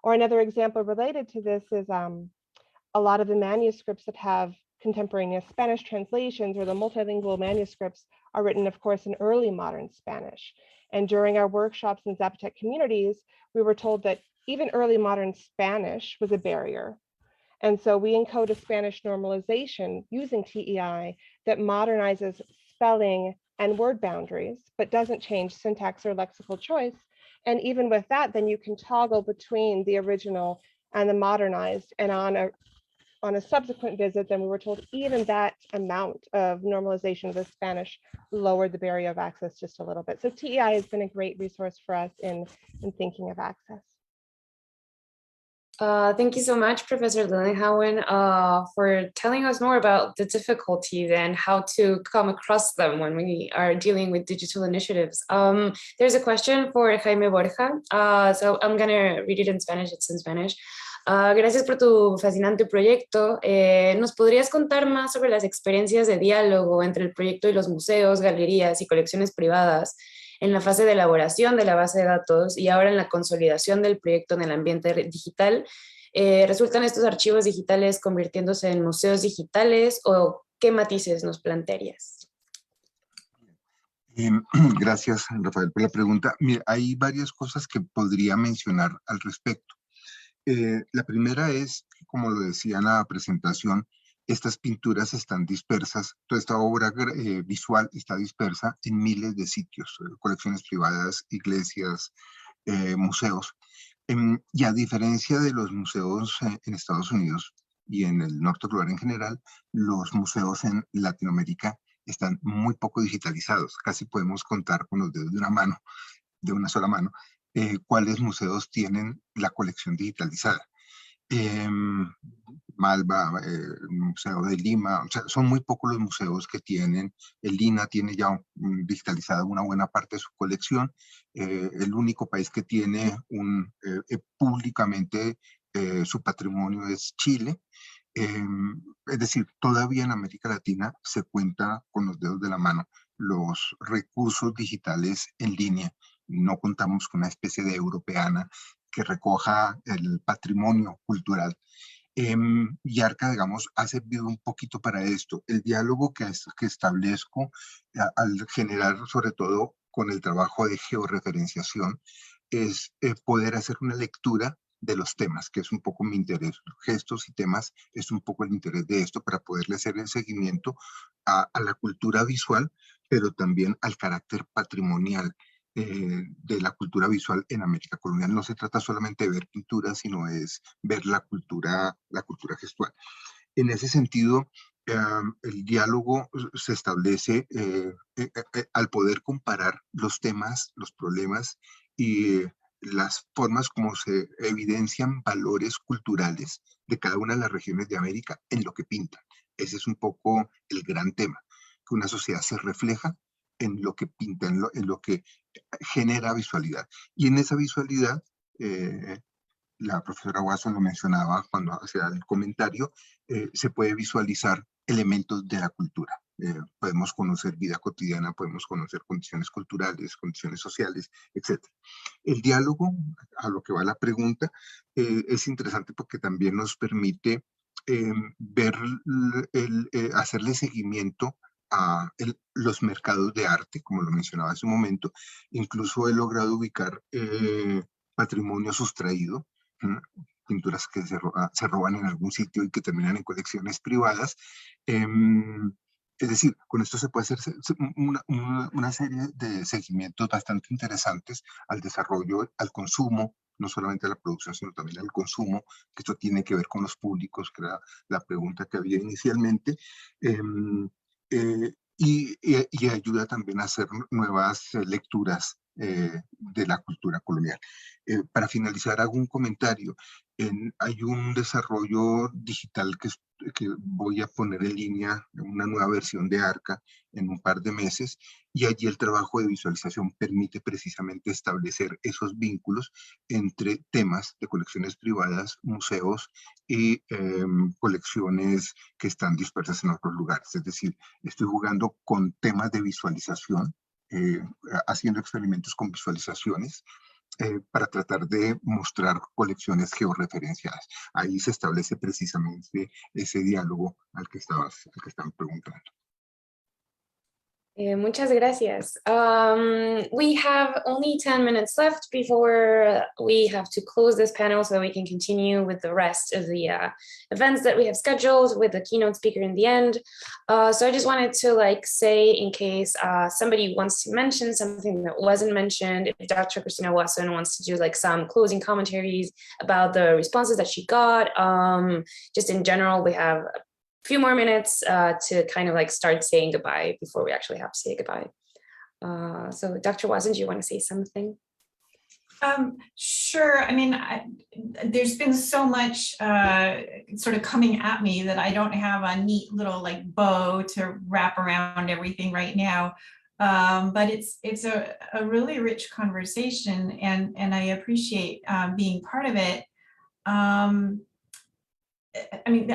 E: Or another example related to this is a lot of the manuscripts that have contemporaneous Spanish translations or the multilingual manuscripts are written, of course, in early modern Spanish. And during our workshops in Zapotec communities, we were told that even early modern Spanish was a barrier. And so we encode a Spanish normalization using TEI that modernizes spelling and word boundaries, but doesn't change syntax or lexical choice. And even with that, then you can toggle between the original and the modernized. And on a subsequent visit, then we were told even that amount of normalization of the Spanish lowered the barrier of access just a little bit. So TEI has been a great resource for us in thinking of access.
A: Thank you so much, Professor Lilienhauen, for telling us more about the difficulties and how to come across them when we are dealing with digital initiatives. There's a question for Jaime Borja, so I'm gonna read it in Spanish, it's in Spanish. Gracias por tu fascinante proyecto. ¿Nos podrías contar más sobre las experiencias de diálogo entre el proyecto y los museos, galerías y colecciones privadas en la fase de elaboración de la base de datos y ahora en la consolidación del proyecto en el ambiente digital? ¿Resultan estos archivos digitales convirtiéndose en museos digitales o qué matices nos plantearías?
C: Gracias, Rafael, por la pregunta. Mira, hay varias cosas que podría mencionar al respecto. La primera es, como lo decía en la presentación, estas pinturas están dispersas, toda esta obra visual está dispersa en miles de sitios, colecciones privadas, iglesias, museos. Y a diferencia de los museos en Estados Unidos y en el norte global en general, los museos en Latinoamérica están muy poco digitalizados. Casi podemos contar con los dedos de una mano, de una sola mano, cuáles museos tienen la colección digitalizada. Malva, el Museo de Lima, o sea, son muy pocos los museos que tienen. El INA tiene ya digitalizada una buena parte de su colección. El único país que tiene públicamente su patrimonio es Chile. Es decir, todavía en América Latina se cuenta con los dedos de la mano los recursos digitales en línea. No contamos con una especie de europeana que recoja el patrimonio cultural. Y ARCA, digamos, ha servido un poquito para esto. El diálogo que establezco al generar, sobre todo con el trabajo de georreferenciación, es poder hacer una lectura de los temas, que es un poco mi interés. Gestos y temas es un poco el interés de esto para poderle hacer el seguimiento a la cultura visual, pero también al carácter patrimonial de la cultura visual en América colonial. No se trata solamente de ver pinturas, sino es ver la cultura gestual. En ese sentido, el diálogo se establece al poder comparar los temas, los problemas y las formas como se evidencian valores culturales de cada una de las regiones de América en lo que pintan. Ese es un poco el gran tema, que una sociedad se refleja en lo que pinta, en lo que genera visualidad. Y en esa visualidad, la profesora Watson lo mencionaba cuando hacía el comentario, se puede visualizar elementos de la cultura. Podemos conocer vida cotidiana, podemos conocer condiciones culturales, condiciones sociales, etc. El diálogo, a lo que va la pregunta, es interesante porque también nos permite hacerle seguimiento a los mercados de arte, como lo mencionaba hace un momento. Incluso he logrado ubicar patrimonio sustraído, pinturas que se roban en algún sitio y que terminan en colecciones privadas. Es decir, con esto se puede hacer una serie de seguimientos bastante interesantes al desarrollo, al consumo, no solamente a la producción, sino también al consumo, que esto tiene que ver con los públicos, que era la pregunta que había inicialmente. Y ayuda también a hacer nuevas lecturas de la cultura colonial. Para finalizar, hago un comentario. Hay un desarrollo digital que voy a poner en línea, una nueva versión de ARCA en un par de meses, y allí el trabajo de visualización permite precisamente establecer esos vínculos entre temas de colecciones privadas, museos y colecciones que están dispersas en otros lugares. Es decir, estoy jugando con temas de visualización, haciendo experimentos con visualizaciones para tratar de mostrar colecciones georreferenciadas. Ahí se establece precisamente ese diálogo al que están preguntando.
A: Muchas gracias. We have only 10 minutes left before we have to close this panel so we can continue with the rest of the events that we have scheduled with the keynote speaker in the end. So I just wanted to say, in case somebody wants to mention something that wasn't mentioned, if Dr. Christina Wasson wants to do some closing commentaries about the responses that she got, just in general, we have few more minutes to kind of start saying goodbye before we actually have to say goodbye. So Dr. Wasson, do you want to say something?
H: Sure. I mean, there's been so much sort of coming at me that I don't have a neat little bow to wrap around everything right now. But it's a really rich conversation, and I appreciate being part of it. I mean,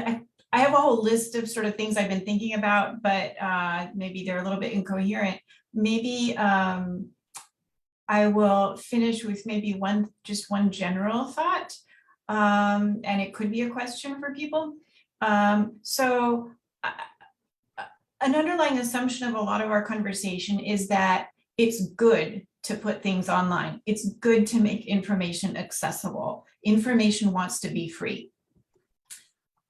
H: I have a whole list of sort of things I've been thinking about, but maybe they're a little bit incoherent. Maybe I will finish with maybe just one general thought, and it could be a question for people. So an underlying assumption of a lot of our conversation is that it's good to put things online. It's good to make information accessible. Information wants to be free.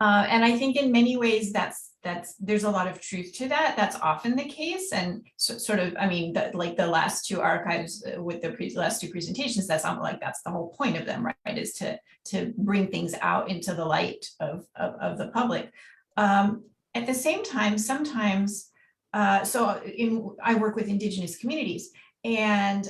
H: And I think in many ways there's a lot of truth to that. That's often the case, and sort of, I mean, the last two archives with the last two presentations, that's the whole point of them, right? Is to bring things out into the light of the public. At the same time, sometimes, I work with Indigenous communities, and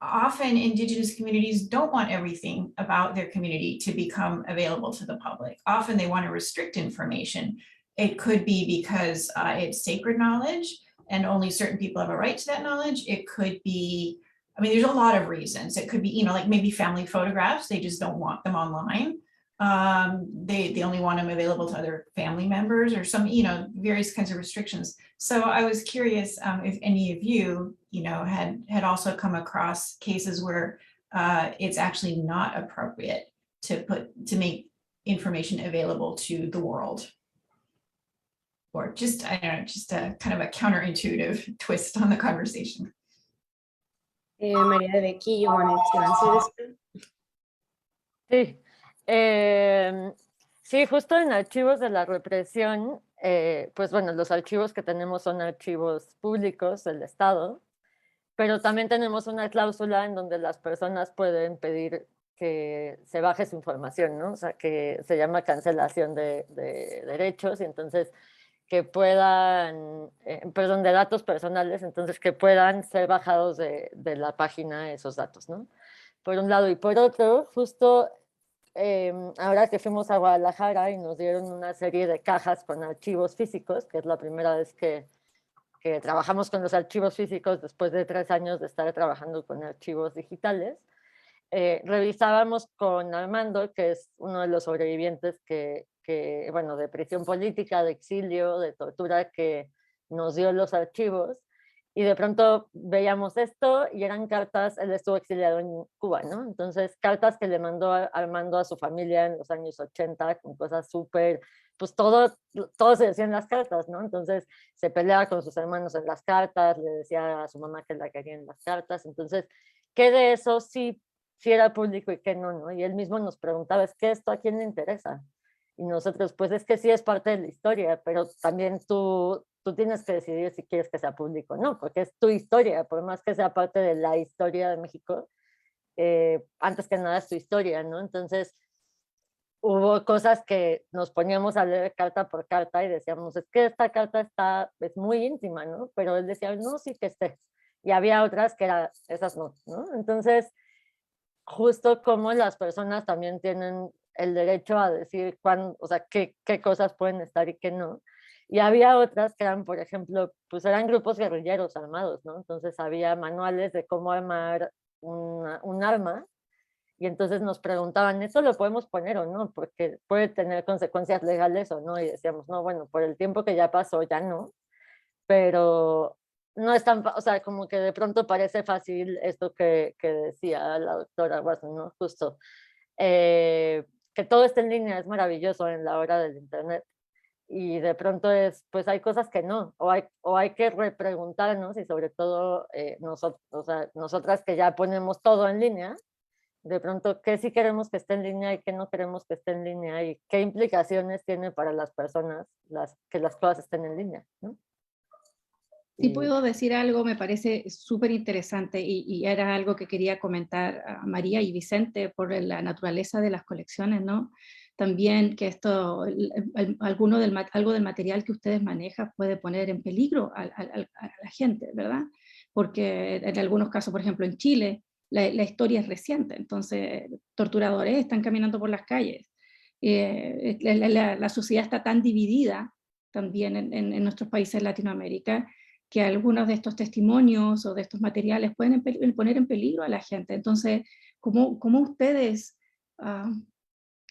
H: often Indigenous communities don't want everything about their community to become available to the public. Often they want to restrict information. It could be because it's sacred knowledge and only certain people have a right to that knowledge. It could be, I mean, there's a lot of reasons. It could be, maybe family photographs, they just don't want them online. They only want them available to other family members, or some, various kinds of restrictions. So I was curious if any of you, had also come across cases where it's actually not appropriate to make information available to the world. Or just, I don't know, just a kind of a counterintuitive twist on the conversation.
A: Maria de Becky, you wanted to answer this one?
G: Sí. Sí, justo en archivos de la represión, pues bueno, los archivos que tenemos son archivos públicos del Estado, pero también tenemos una cláusula en donde las personas pueden pedir que se baje su información, ¿no? O sea, que se llama cancelación de derechos, y entonces que puedan, perdón, de datos personales, entonces que puedan ser bajados de la página esos datos, ¿no? Por un lado, y por otro, justo ahora que fuimos a Guadalajara y nos dieron una serie de cajas con archivos físicos, que es la primera vez que trabajamos con los archivos físicos después de 3 años de estar trabajando con archivos digitales, revisábamos con Armando, que es uno de los sobrevivientes bueno, de prisión política, de exilio, de tortura, que nos dio los archivos, y de pronto veíamos esto y eran cartas, él estuvo exiliado en Cuba, ¿no? Entonces, cartas que le mandó Armando a su familia en los años 80, con cosas súper, pues todo se decía en las cartas, ¿no? Entonces, se peleaba con sus hermanos en las cartas, le decía a su mamá que la quería en las cartas. Entonces, ¿qué de eso sí era público y qué no, no? Y él mismo nos preguntaba, ¿es que esto a quién le interesa? Y nosotros, pues es que sí es parte de la historia, pero también tú tienes que decidir si quieres que sea público o no, porque es tu historia, por más que sea parte de la historia de México, antes que nada es tu historia, ¿no? Entonces, hubo cosas que nos poníamos a leer carta por carta y decíamos, es que esta carta es muy íntima, ¿no? Pero él decía, no, sí que esté. Y había otras que esas no, ¿no? Entonces, justo como las personas también tienen el derecho a decir o sea, qué cosas pueden estar y qué no. Y había otras que eran, por ejemplo, pues eran grupos guerrilleros armados, ¿no? Entonces había manuales de cómo armar un arma, y entonces nos preguntaban, ¿eso lo podemos poner o no? Porque puede tener consecuencias legales o no, y decíamos, no, bueno, por el tiempo que ya pasó, ya no, pero no es tan, o sea, como que de pronto parece fácil esto que decía la doctora Watson, ¿no? Justo, que todo esté en línea es maravilloso en la hora del internet. Y de pronto pues hay cosas que no, o hay que repreguntarnos y sobre todo o sea, nosotras que ya ponemos todo en línea, de pronto qué sí queremos que esté en línea y qué no queremos que esté en línea y qué implicaciones tiene para las personas que las cosas estén en línea, ¿no?
D: Si puedo decir algo, me parece súper interesante y era algo que quería comentar a María y Vicente por la naturaleza de las colecciones, ¿no? También que esto, algo del material que ustedes manejan puede poner en peligro a la gente, ¿verdad? Porque en algunos casos, por ejemplo, en Chile, la historia es reciente, entonces torturadores están caminando por las calles. La sociedad está tan dividida también en nuestros países de Latinoamérica, que algunos de estos testimonios o de estos materiales pueden poner en peligro a la gente. Entonces, ¿cómo ustedes,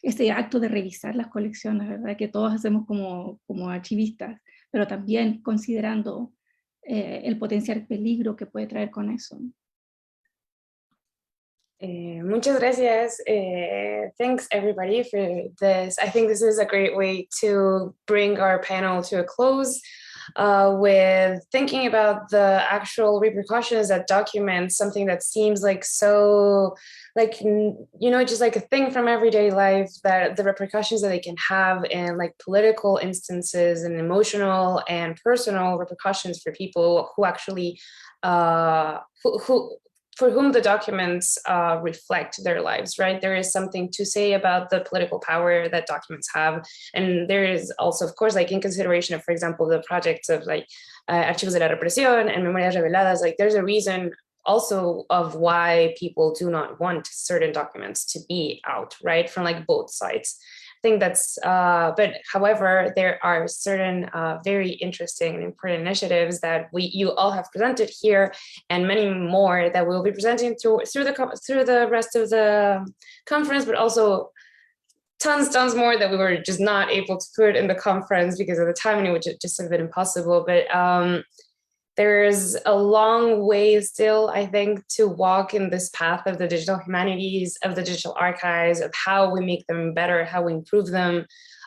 D: este acto de revisar las colecciones, ¿verdad? Que todos hacemos como archivistas, pero también considerando el potencial peligro que puede traer con eso?
A: Muchas gracias. Thanks everybody for this. I think this is a great way to bring our panel to a close with thinking about the actual repercussions that document something that seems like so, like, you know, just like a thing from everyday life, that the repercussions that they can have in like political instances and emotional and personal repercussions for people who actually, for whom the documents reflect their lives, right? There is something to say about the political power that documents have. And there is also, of course, like in consideration of, for example, the projects of like Archivos de la Represión and Memorias Reveladas, like there's a reason also of why people do not want certain documents to be out, right? From like both sides. I think that's, but however, there are certain very interesting and important initiatives that you all have presented here, and many more that we'll be presenting through the rest of the conference, but also tons more that we were just not able to put in the conference because of the timing, which just have been impossible. But there's a long way still, I think, to walk in this path of the digital humanities, of the digital archives, of how we make them better, how we improve them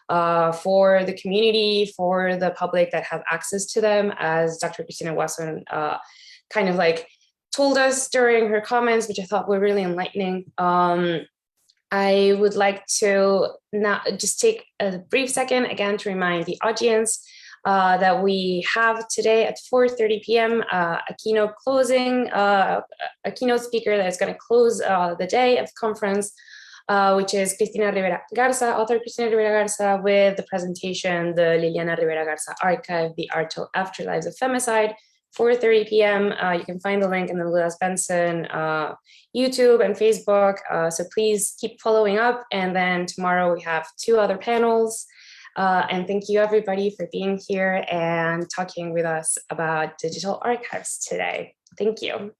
A: for the community, for the public that have access to them, as Dr. Cristina Watson kind of like told us during her comments, which I thought were really enlightening. I would like to now just take a brief second again to remind the audience that we have today at 4:30 p.m. A keynote closing, a keynote speaker that is going to close the day of the conference, which is Cristina Rivera Garza, author Cristina Rivera Garza, with the presentation, the Liliana Rivera Garza Archive, The Art of Afterlives of Femicide, 4:30 p.m. You can find the link in the Lewis Benson YouTube and Facebook. So please keep following up. And then tomorrow we have 2 other panels. And thank you everybody for being here and talking with us about digital archives today. Thank you.